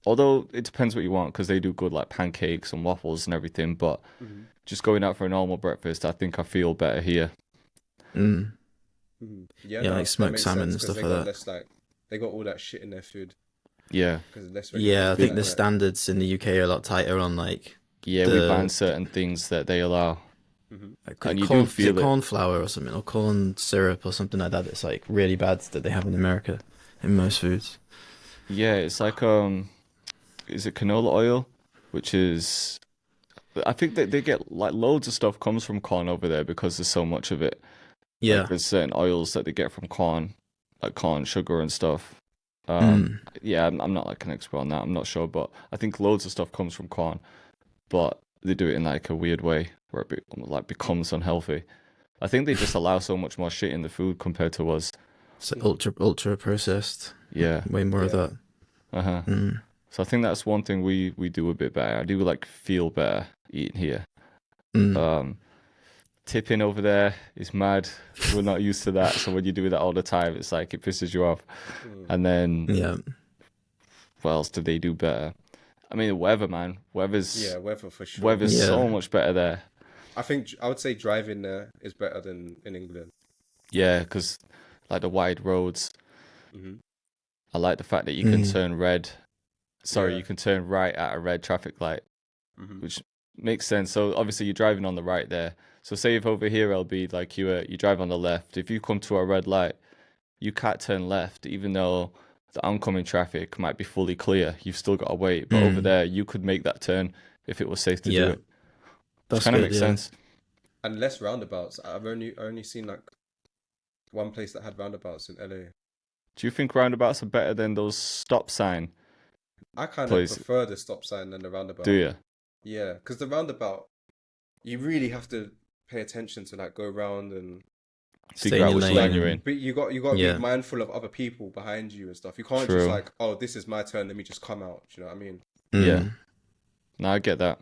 Although it depends what you want because they do good like pancakes and waffles and everything. But Mhm. just going out for a normal breakfast, I think I feel better here. Mm. Mhm. Yeah, Yeah, no, like that smoked makes salmon sense and because stuff like that. they got all that shit in their food Yeah. because less Yeah, I regulations think like the that. standards in the UK are a lot tighter on like Yeah, we ban the certain things that they allow, Mhm. like and you do corn, is it feel it. corn flour or something, or corn syrup or something like that. It's like really bad that they have in America in most foods. Yeah, it's like is it canola oil, which is I think that they get like loads of stuff comes from corn over there because there's so much of it. Like Yeah. there's certain oils that they get from corn, like corn sugar and stuff. Mm. Yeah, I'm not like an expert on that. I'm not sure, but I think loads of stuff comes from corn, but they do it in like a weird way where like becomes unhealthy. I think they just allow so much more shit in the food compared to us. So ultra processed. Yeah. Way more of Yeah. that. Uh-huh. Mm. So I think that's one thing we do a bit better. I do like feel better eating here. Mm. Tipping over there is mad. We're not used to that. So when you do that all the time, it's like it pisses you off. Mm. And then Yeah. what else do they do better? I mean, the weather, man. Yeah, weather for sure. Weather's Yeah. so much better there. I would say driving there is better than in England. Yeah, because like the wide roads. Hmm. I like the fact that you can Mm. turn red. Sorry, Yeah. you can turn right at a red traffic light, Hmm. which makes sense. So obviously you're driving on the right there. So say if over here LB like you drive on the left. If you come to a red light, you can't turn left, even though the oncoming traffic might be fully clear. You've still got to wait. But over Mm. there, you could make that turn if it was safe to do Yeah. it. Which That's kind of good. makes Yeah. sense. And less roundabouts. I've only seen like one place that had roundabouts in LA. Do you think roundabouts are better than those stop sign I kind of places? prefer the stop sign than the roundabout. Do you? Yeah, because the roundabout, you really have to pay attention to like go around and Stay figure in out your which lane lane you're in. and But you got to be yeah, mindful of other people behind you and stuff. You can't just True. like, oh, this is my turn. Let me just come out. Do you know what I mean? Yeah. mm. No, I get that.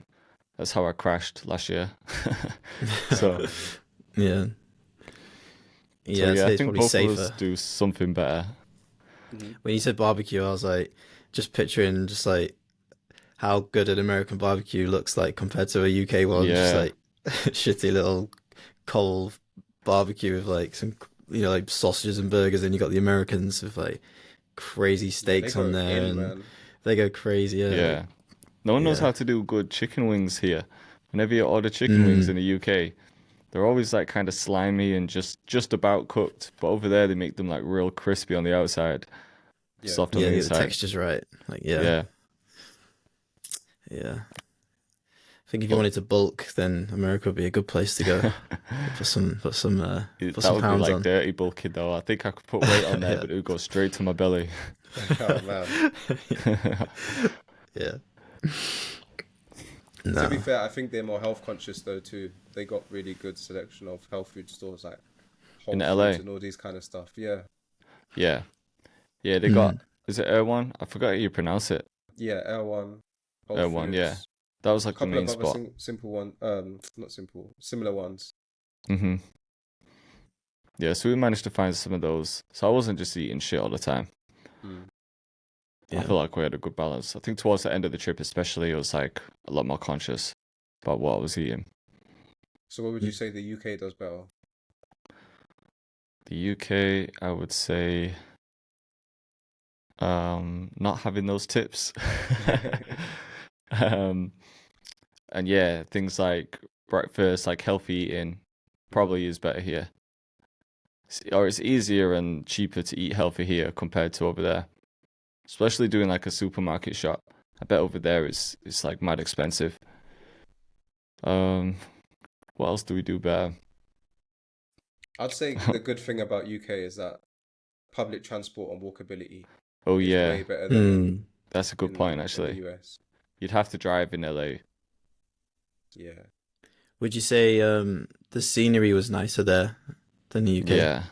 That's how I crashed last year. So, Yeah, so yeah. I'd yeah, I say it's think probably both of us safer. do something better. Hmm. When you said barbecue, I was like, just picturing just like how good an American barbecue looks like compared to a UK one. Just Yeah, like shitty little coal barbecue with like some, like sausages and burgers, and you got the Americans with like crazy Yeah, they steaks on go there, in, and man. they go crazy. Yeah, like, yeah. No one knows yeah. how to do good chicken wings here. Whenever you order chicken wings in Mm, the UK, they're always like kind of slimy and just about cooked. But over there, they make them like real crispy on the outside, Yeah. soft on yeah, the to get the inside. textures right. Like, yeah, Yeah, yeah. I think if you but wanted to bulk, then America would be a good place to go. Put that some would be pounds like on. dirty bulking though. I think I could put weight on there, Yeah. but it would go straight to my belly. Oh man. Yeah. To be No. fair, I think they're more health conscious though too. They got really good selection of health food stores like In Whole Foods LA, and all these kind of stuff. Yeah. yeah, yeah, they got. Mm. Is it Erewhon? I forgot how you pronounce it. Yeah, L1, Whole Erewhon, yeah. Foods, That was a like the couple main of other spot. simple one, not simple, similar ones. hmm Yeah, so we managed to find some of those. So I wasn't just eating shit all the time. Mm. I Yeah. feel like we had a good balance. I think towards the end of the trip, especially, it was like a lot more conscious about what I was eating. So what would you say the UK does better? The UK, I would say, not having those tips. um, and yeah, things like breakfast, like healthy eating, probably is better here. Or it's easier and cheaper to eat healthy here compared to over there. Especially doing like a supermarket shop. I bet over there it's like mad expensive. Um, what else do we do better? I'd say the good thing about UK is that public transport and walkability Oh is yeah, way better than Mm. that's a good point in the actually. US. You'd have to drive in LA. Yeah. Would you say the scenery was nicer there than the UK? Yeah,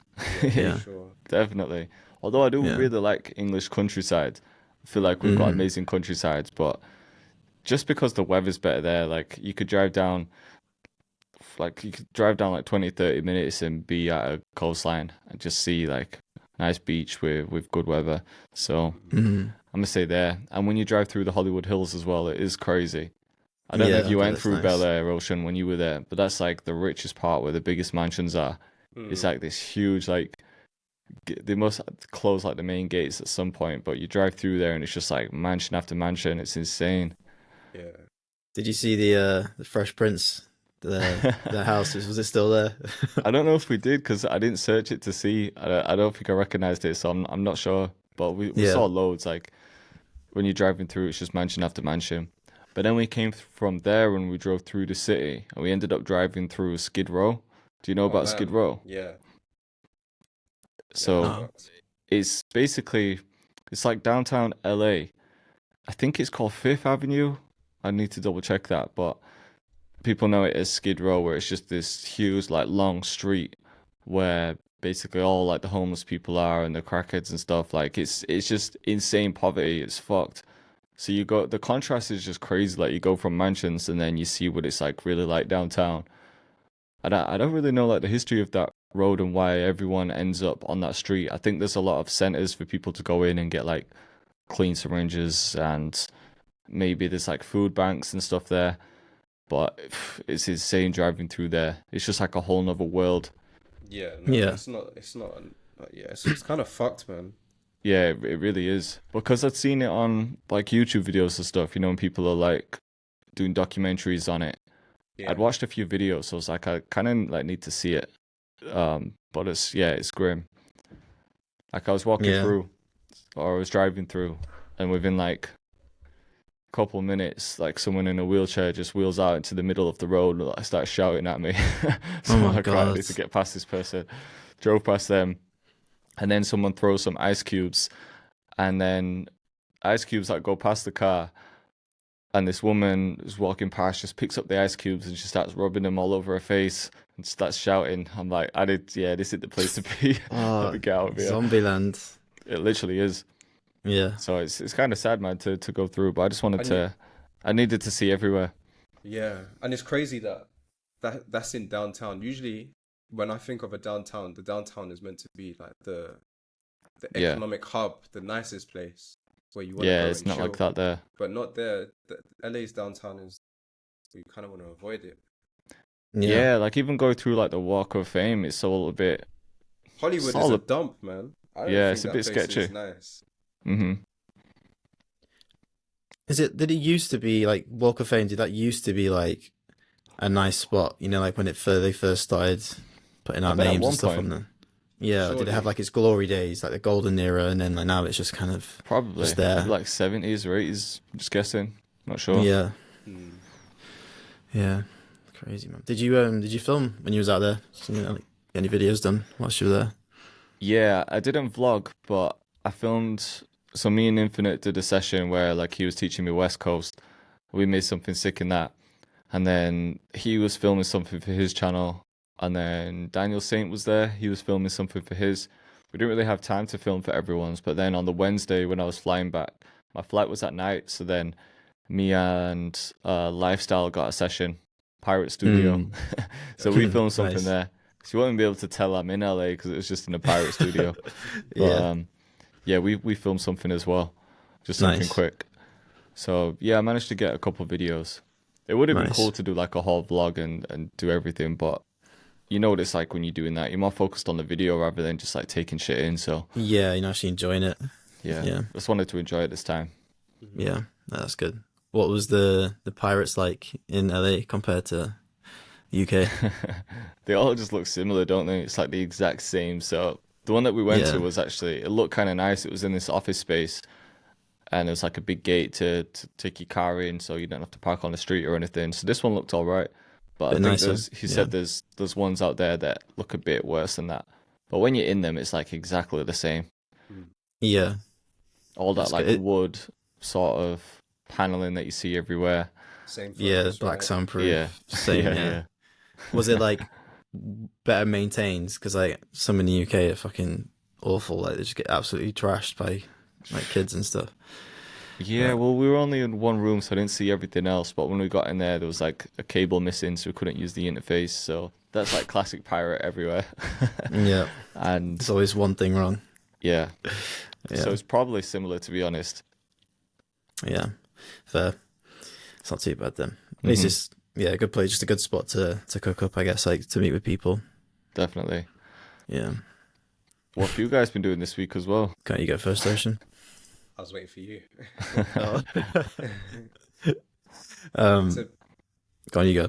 Yeah, for Yeah. sure. definitely. Although I do Yeah. really like English countryside. I feel like we've got Mm. amazing countrysides, but just because the weather's better there, like you could drive down like 20, 30 minutes and be at a coastline and just see like nice beach with good weather. So Mm. I'm gonna say there. And when you drive through the Hollywood Hills as well, it is crazy. I don't know Yeah, if I you bet went that's through Bel nice. Air, Ocean, when you were there, but that's like the richest part where the biggest mansions are. It's Mm. like this huge, like they must close like the main gates at some point, but you drive through there and it's just like mansion after mansion. It's insane. Yeah. Did you see the Fresh Prince? The house was it still there? I don't know if we did because I didn't search it to see. I don't think I recognized it, so I'm not sure. But we Yeah. saw loads. Like when you're driving through, it's just mansion after mansion. But then we came from there and we drove through the city, and we ended up driving through Skid Row. Do you know Oh about Skid man. Row? Yeah. Yeah, that's So Oh. fucked. it's basically it's like downtown LA. I think it's called Fifth Avenue. I need to double check that, but people know it as Skid Row, where it's just this huge, like, long street where basically all like the homeless people are and the crackheads and stuff. Like, it's just insane poverty. It's fucked. So the contrast is just crazy. Like, you go from mansions and then you see what it's like really like downtown. I don't really know like the history of that road and why everyone ends up on that street. I think there's a lot of centers for people to go in and get like clean syringes and maybe there's like food banks and stuff there. But it's insane driving through there. It's just like a whole nother world. Yeah, no, Yeah. yeah, it's kind of fucked, man. Yeah, it really is. Because I'd seen it on like YouTube videos and stuff, you know, and people are like doing documentaries on it. Yeah. I'd watched a few videos, so I was like, I kind of like need to see it. But it's grim. Like I was walking Yeah. through, or I was driving through, and within like a couple minutes, like someone in a wheelchair just wheels out into the middle of the road and like, starts shouting at me. So Oh I'm my like, right, I God. need to get past this person. Drove past them, and then someone throws some ice cubes, and then ice cubes like go past the car. And this woman is walking past, just picks up the ice cubes and she starts rubbing them all over her face and starts shouting. I'm like, this is the place to be. Let me get out of here. Zombieland. It literally is. Yeah. So it's kind of sad, man, to go through. But I just wanted And to, I needed to see everywhere. Yeah, and it's crazy that's in downtown. Usually, when I think of a downtown, the downtown is meant to be like the Yeah. economic hub, the nicest place where you want to Yeah, go it's and not chill. like that there. But not there. LA's downtown is you kind of want to avoid it. Yeah, like even going through like the Walk of Fame, it's all a bit. Hollywood is a Solid. dump, man. I don't Yeah, think it's a that bit place sketchy. is nice. Mm-hmm. Did it used to be like Walk of Fame? Did that used to be like a nice spot? You know, like when they first started putting out bet at names one and stuff point. on there. Yeah, or did it Surely. have like its glory days, like the golden era, and then like now it's just kind of Probably just there. like 70s or 80s. Just guessing. Not sure. Yeah, Hmm. yeah, crazy man. Did you film when you was out there? Like, any videos done whilst you were there? Yeah, I didn't vlog, but I filmed. So me and Infinite did a session where like he was teaching me West Coast. We made something sick in that, and then he was filming something for his channel, and then Daniel Saint was there. He was filming something for his. We didn't really have time to film for everyone's, but then on the Wednesday when I was flying back, my flight was at night, so then me and Lifestyle got a session, Pirate Studio. So we filmed something Nice. there. So you won't be able to tell I'm in LA because it was just in a pirate studio. But Yeah. yeah, we filmed something as well, just something Nice. quick. So yeah, I managed to get a couple videos. It would have been Nice. cool to do like a whole vlog and do everything, but you know what it's like when you're doing that. You're more focused on the video rather than just like taking shit in. So Yeah, you're actually enjoying it. yeah, Yeah. just wanted to enjoy it this time. Yeah, that's good. What was the pirates like in LA compared to UK? They all just look similar, don't they? It's like the exact same. So the one that we went Yeah. to was actually, it looked kind of nice. It was in this office space, and it was like a big gate to take your car in, so you don't have to park on the street or anything. So this one looked all right, but I Bit think nicer, he said there's ones out there that look a bit worse than that. But when you're in them, it's like exactly the same. Yeah, All that That's like good. wood sort of paneling that you see everywhere. Same for yeah, us, black right? soundproof. Yeah, Same. yeah, Yeah. yeah. Was it like better maintained? Because like some in the UK are fucking awful. Like they just get absolutely trashed by like kids and stuff. Yeah, well, we were only in one room, so I didn't see everything else. But when we got in there was like a cable missing, so we couldn't use the interface. So that's like classic pirate everywhere. Yeah, And there's always one thing wrong. yeah, Yeah, so it's probably similar, to be honest. yeah, fair. It's not too bad then. At least it's a good place, just a good spot to cook up, I guess, like to meet with people. Definitely. Yeah. What have you guys been doing this week as well? Can't you go first, Ocean? I was waiting for you. Oh. So, Go on, you go.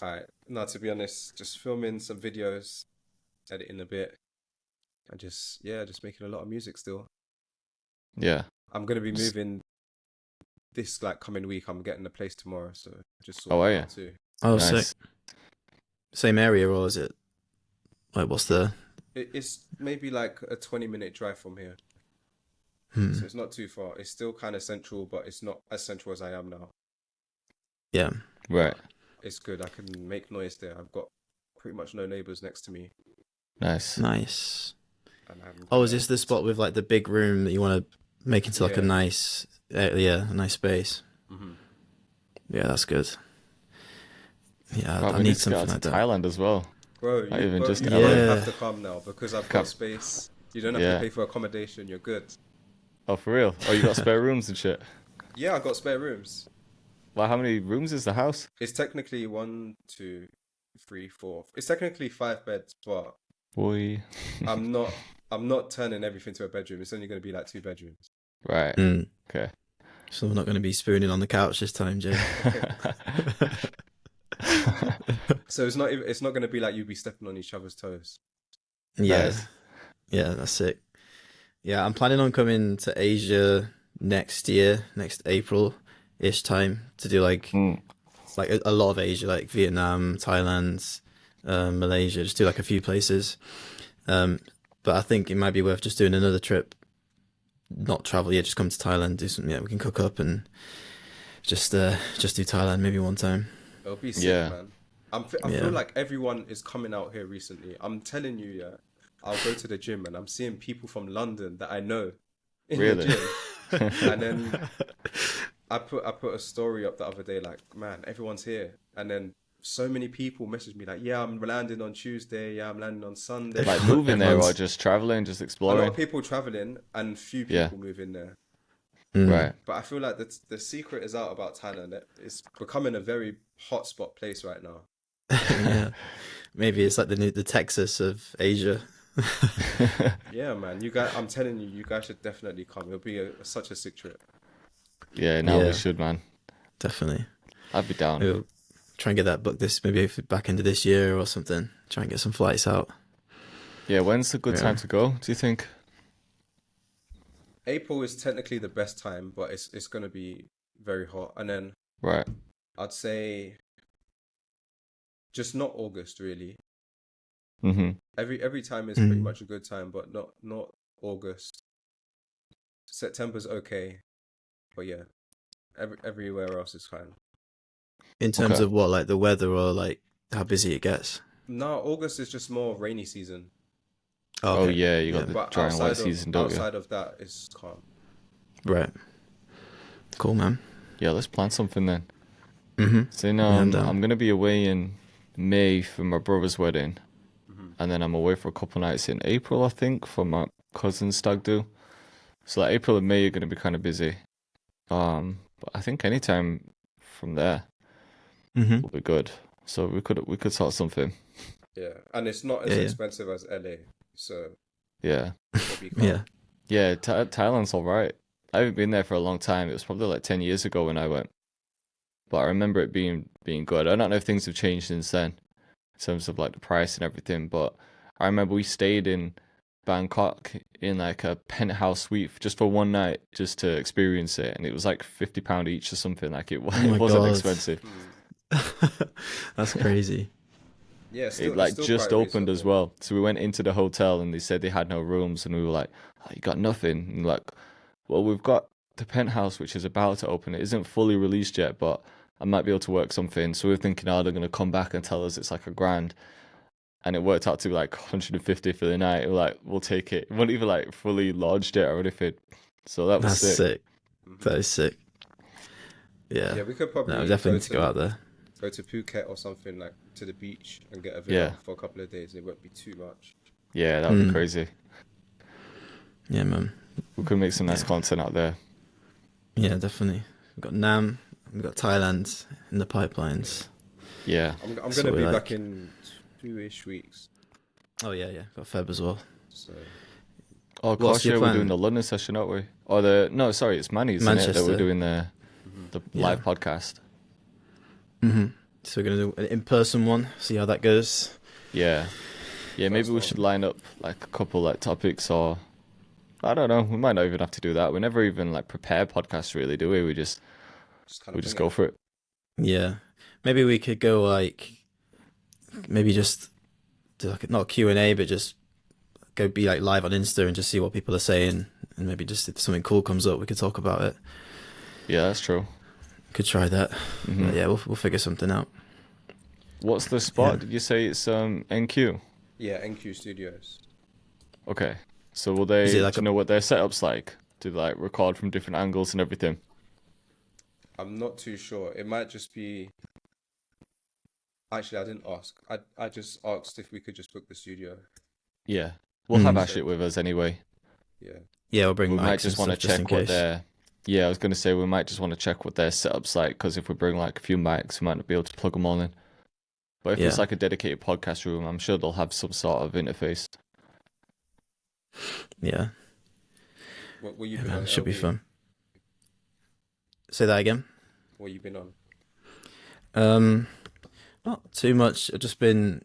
all right. No, to be honest, just filming some videos, editing a bit, and just making a lot of music still. Yeah. I'm gonna be moving this like coming week. I'm getting a place tomorrow, so just Oh, are sorting you? that out too. Oh, Nice. sick. Same area, or is it like what's the? It's maybe like a 20-minute drive from here, Hmm. so it's not too far. It's still kind of central, but it's not as central as I am now. Yeah. Right. It's good. I can make noise there. I've got pretty much no neighbors next to me. Nice. Nice. And Oh, is this the spot with like the big room that you want to make into like a Yeah. nice, a nice space? Mm-hmm. Yeah, that's good. Yeah, God, I we need need to go something out like to that. Thailand as well. Bro, Not even just you LA. don't Yeah. have to come now because I've Come. got space. You don't have Yeah. to pay for accommodation. You're good. Oh, for real? Oh, you got spare rooms and shit? Yeah, I got spare rooms. Well, how many rooms is the house? It's technically 1, 2, 3, 4. It's technically 5 beds, but Boy. I'm not turning everything to a bedroom. It's only going to be like 2 bedrooms. Right. Mm. Okay. So we're not going to be spooning on the couch this time, Jay. So it's not going to be like you be stepping on each other's toes. Yeah, Nice. yeah, that's sick. Yeah, I'm planning on coming to Asia next year, next April-ish time to do like Mm. a lot of Asia, like Vietnam, Thailand, Malaysia, just do like a few places. But I think it might be worth just doing another trip, not travel. Yeah, just come to Thailand, do something. Yeah, we can cook up and just do Thailand maybe one time. It'll be sick, Yeah. man. I Yeah. feel like everyone is coming out here recently. I'm telling you, yeah. I'll go to the gym and I'm seeing people from London that I know in the Really? gym. And then I put a story up the other day, like, man, everyone's here. And then so many people message me like, yeah, I'm landing on Tuesday. Yeah, I'm landing on Sunday. Like moving there or Everyone's just traveling, just A lot exploring? of people traveling and few Yeah, people moving there. Mm, right. But I feel like the secret is out about Thailand. It's becoming a very hotspot place right now. yeah. Maybe it's like the Texas of Asia. Yeah, man. You guys, I'm telling you, you guys should definitely come. It'll be such a sick trip. Yeah, now we Yeah, should, man. definitely. I'd be down. We'll try and get that booked maybe back into this year or something. Try and get some flights out. Yeah, when's a good Yeah. time to go, do you think? April is technically the best time, but it's gonna be very hot. And then Right. I'd say just not August really. Mm-hmm. Every time is pretty Mm. much a good time, but not August. September's okay, but yeah, everywhere else is fine. In terms Okay. of what, like the weather or like how busy it gets. No, August is just more rainy season. Oh, Okay. yeah, you got Yeah. the But dry and wet season, don't you? outside of that, it's calm. Right. Cool, man. Yeah, let's plan something then. Mm-hmm. So, I'm down. I'm gonna be away in May for my brother's wedding, Hmm. and then I'm away for a couple nights in April, I think, for my cousin's stag do. So, like April and May are gonna be kind of busy. But I think anytime from there Mm-hmm. will be good. So we could sort something. Yeah, and it's not as Yeah, yeah. expensive as LA, so Yeah, it'll be calm. Yeah. yeah. Thailand's all right. I haven't been there for a long time. It was probably like 10 years ago when I went, but I remember it being good. I don't know if things have changed since then in terms of like the price and everything, but I remember we stayed in Bangkok in like a penthouse suite just for one night just to experience it, and it was like £50 each or something. Like it Oh my wasn't God. expensive. Mm. That's crazy. Yeah, It still like it's still just quite opened as reasonable. well. So we went into the hotel and they said they had no rooms, and we were like, "Oh, you got nothing?" And like, well, we've got the penthouse which is about to open. It isn't fully released yet, but I might be able to work something. So we're thinking, oh, they're gonna come back and tell us it's like £1,000, and it worked out to be like 150 for the night. We're like, we'll take it. We weren't even like fully lodged it or anything. So that was That's sick. sick. Mhm. That is sick. Yeah. Yeah, we could No, probably definitely go need to go out there. Phuket or something, like to the beach and get a Yeah, villa for a couple of days. It won't be too much. yeah, that would be Mm. crazy. Yeah, man. We could make some nice Yeah. content out there. Yeah, definitely. We've got NAMM. We've got Thailand in the pipelines. Yeah. I'm That's gonna what be we back like. in 2-ish weeks. Oh, yeah. Got Feb as well. So Oh, of What's course, your yeah, we're doing plan? the London session, aren't we? Or no, sorry, it's Manny's, isn't it? That we're Manchester. doing mhm. the Yeah. live podcast. Mm-hmm. So we're going to do an in-person one, see how that goes. Yeah. Yeah, maybe first we one. should line up like a couple like topics, or I don't know, we might not even have to do that. We never even like prepare podcasts really, do we? We just Just kind we of just wing go it. for it. Yeah. Maybe we could go like, maybe just do like, not a Q&A, but just go be like live on Insta and just see what people are saying. And maybe just if something cool comes up, we could talk about it. Yeah, that's true. Could try that. Hmm. But yeah, we'll figure something out. What's the spot? Yeah. Did you say it's NQ? Yeah, NQ Studios. Okay. So will Is they, it do like you know what their setup's like? Do they like record from different angles and everything? I'm not too sure. It might just be. Actually, I didn't ask. I just asked if we could just book the studio. Yeah. We'll have Mm. Ashley with us anyway. Yeah. Yeah, we'll bring We mics might and just want to stuff just in check what case. their, yeah, I was going to say we might just want to check what their setup's like, because if we bring like a few mics, we might not be able to plug them all in. But if it's Yeah. like a dedicated podcast room, I'm sure they'll have some sort of interface. Yeah. What you Yeah, been man, on? it should be LB? fun. Say that again. What you been on? Not too much. I've just been.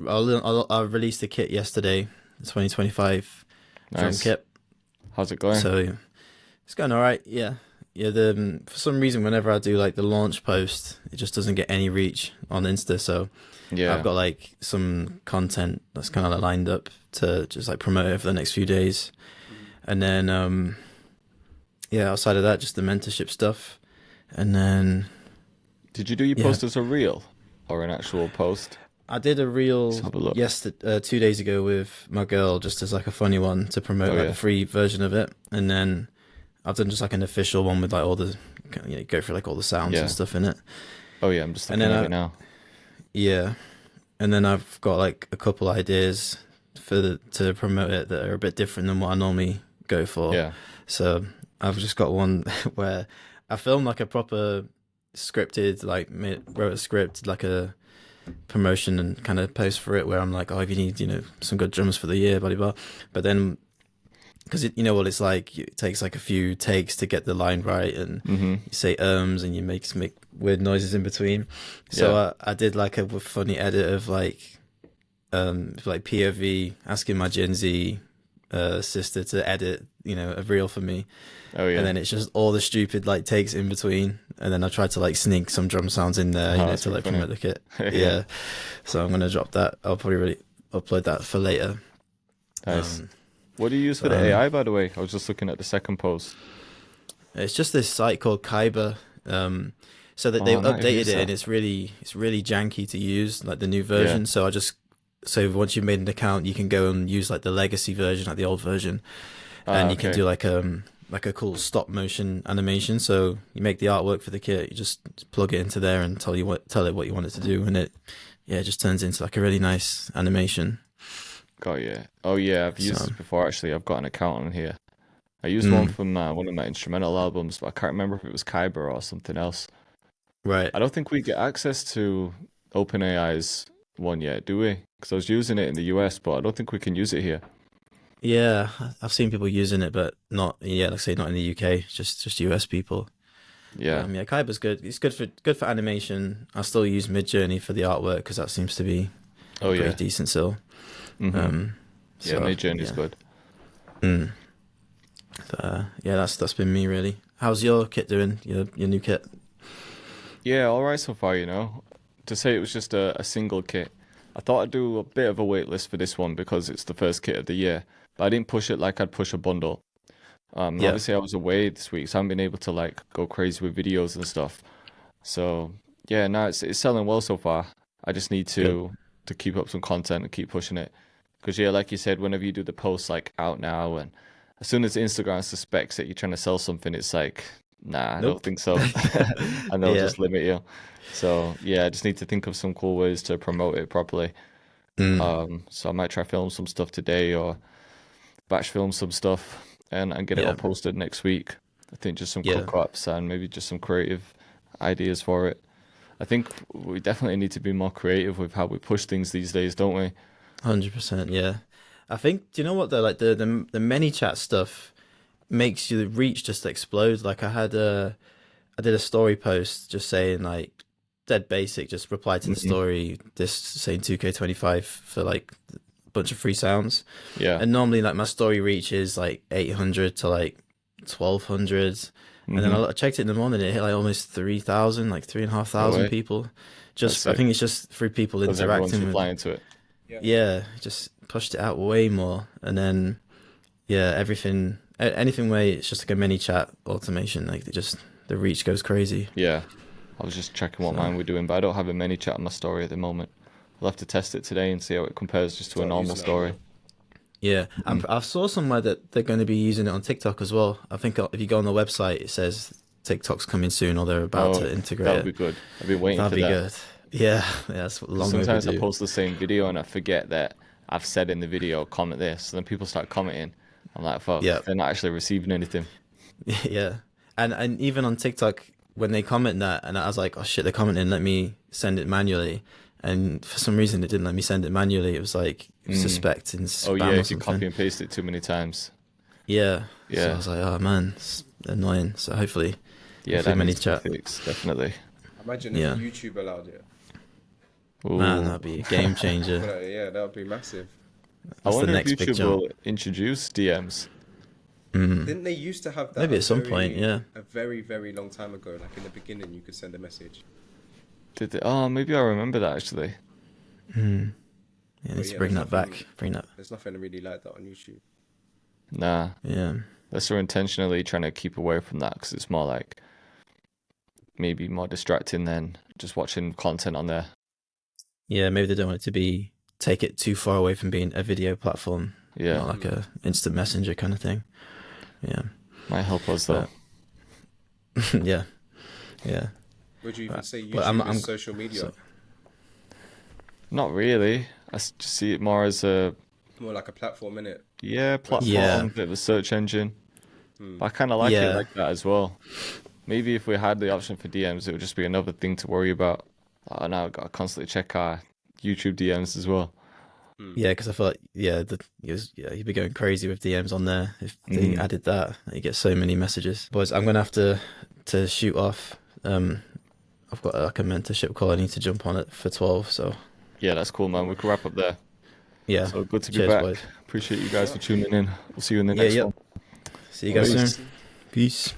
I released a kit yesterday, the 2025 drum Nice. kit. How's it going? So it's going all right. Yeah. For some reason, whenever I do like the launch post, it just doesn't get any reach on Insta. So Yeah. I've got like some content that's kind of lined up to just like promote it for the next few days, and then yeah, outside of that, just the mentorship stuff, and then Did you do your yeah. post as a reel? or an actual post? I did a Let's reel have a look. 2 days ago with my girl, just as like a funny one to promote Oh like yeah. the free version of it, and then I've done just like an official one with like all the go through like all the sounds and Yeah. stuff in it, Oh yeah, I'm just and looking then at it now. yeah, and then I've got like a couple ideas to promote it that are a bit different than what I normally go for. Yeah. So I've just got one where I filmed like a proper scripted, like wrote a script, like a promotion and kind of post for it where I'm like, oh, if you need, some good drums for the year, blah, blah, blah. But then, because you know what it's like, it takes like a few takes to get the line right, and Mm-hmm. you say and you make weird noises in between. So Yeah. I did like a funny edit of like POV asking my Gen Z sister to edit, a reel for me. Oh yeah. And then it's just all the stupid like takes in between, and then I tried to like sneak some drum sounds in there, that's to really like funny. promote the kit. Yeah. Yeah. So I'm gonna drop that. I'll probably really upload that for later. Nice. Um, What do you use for the AI, by the way? I was just looking at the second post. it's just this site called Kyber. So that they've Oh, nice. updated Use it, that. and it's really janky to use, like the new version. So once you've made an account, you can go and use like the legacy version, like the old version, and you can do like a cool stop motion animation. So you make the artwork for the kit, you just plug it into there and tell it what you want it to do, and it just turns into like a really nice animation. Got you. Oh yeah, I've used So- this before actually. I've got an account on here. I used one from one of my instrumental albums, but I can't remember if it was Kyber or something else. Right. I don't think we get access to OpenAI's one yet, do we? Because I was using it in the US, but I don't think we can use it here. Yeah, I've seen people using it, but not, like I say, not in the UK, just US people. Yeah. Kyber's good. It's good for animation. I still use Midjourney for the artwork because that seems to be Oh pretty yeah. decent still. Mhm. Yeah, So, Midjourney's good. Mm. But, that's been me really. How's your kit doing? Your new kit? Yeah, all right so far, To say it was just a single kit. I thought I'd do a bit of a wait list for this one because it's the first kit of the year. But I didn't push it like I'd push a bundle. Yeah. Obviously I was away this week, so I haven't been able to like go crazy with videos and stuff. So yeah, no, it's selling well so far. I just need to keep up some content and keep pushing it. Because yeah, like you said, whenever you do the posts like out now, and as soon as Instagram suspects that you're trying to sell something, it's like, nah, I don't Nope. think so. And they'll Yeah. just limit you. So yeah, I just need to think of some cool ways to promote it properly. So I might try film some stuff today or batch film some stuff and get it all Yeah. posted next week. I think just some Yeah. cook-ups and maybe just some creative ideas for it. I think we definitely need to be more creative with how we push things these days, don't we? 100%. Yeah. I think. Do you know what though? Like the many chat stuff makes you the reach just explode. Like I did a story post just saying like dead basic, just reply to the story, this saying 2K25 for like a bunch of free sounds. Yeah. And normally like my story reach is like 800 to like 1200. And then I checked it in the morning, it hit like almost 3,000, like 3,500 way. people. That's I sick. think it's just through people Because everyone's interacting with. replying to it. Yeah, just pushed it out way more. And then anything where it's just like a mini chat automation, like the reach goes crazy. Yeah. I was just checking what mine we're doing, but I don't have a many chat on my story at the moment. I'll have to test it today and see how it compares just to a Start normal using it. story. Yeah, I saw somewhere that they're going to be using it on TikTok as well. I think if you go on the website, it says TikTok's coming soon, or they're about to integrate That would it. be good. I've been waiting That'd for be that. good. Yeah, that's long Sometimes I overdue. post the same video and I forget that I've said in the video, comment this, and then people start commenting. I'm like, fuck, Yeah. they're not actually receiving anything. Yeah, and even on TikTok when they comment that, and I was like, oh shit, they're commenting. Let me send it manually. And for some reason, it didn't let me send it manually. It was like suspecting spam Oh yeah, or if you something. copy and paste it too many times. Yeah. So Yeah. I was like, oh man, it's annoying. So hopefully, Yeah, hopefully that many needs to chat. be fixed, definitely. Imagine if Yeah. YouTube allowed it. Ooh. Man, that'd be a game changer. But, yeah, that would be massive. I That's the wonder if next big YouTube jump. will introduce DMs. Didn't they used to have that? Maybe at some point, yeah. A very, very long time ago, like in the beginning, you could send a message. Did they? Oh, maybe I remember that actually. Yeah, need to yeah, bring there's that back. nothing- Bring that. There's nothing really like that on YouTube. Nah, Yeah. unless they're intentionally trying to keep away from that because it's more like maybe more distracting than just watching content on there. Yeah, maybe they don't want it to take it too far away from being a video platform, Yeah, not like a instant messenger kind of thing. Yeah, might help us though. yeah, yeah. Would you even say But YouTube I'm is social media? so- Not really. Just see it more as a More like a platform, innit? platform, Yeah. bit of a search engine. But I kind of like it Yeah. like that as well. Maybe if we had the option for DMs, it would just be another thing to worry about. Now I've got to constantly check our YouTube DMs as well. Yeah, because I feel like you'd be going crazy with DMs on there if they added that. You get so many messages. Boys, I'm gonna have to shoot off. I've got like a mentorship call I need to jump on it for 12. So Yeah, that's cool, man. We can wrap up there. yeah, So good to be cheers, back. boys. Appreciate you guys for tuning in. We'll see you in the Yeah, next yep. one. See you guys Peace. soon. Peace.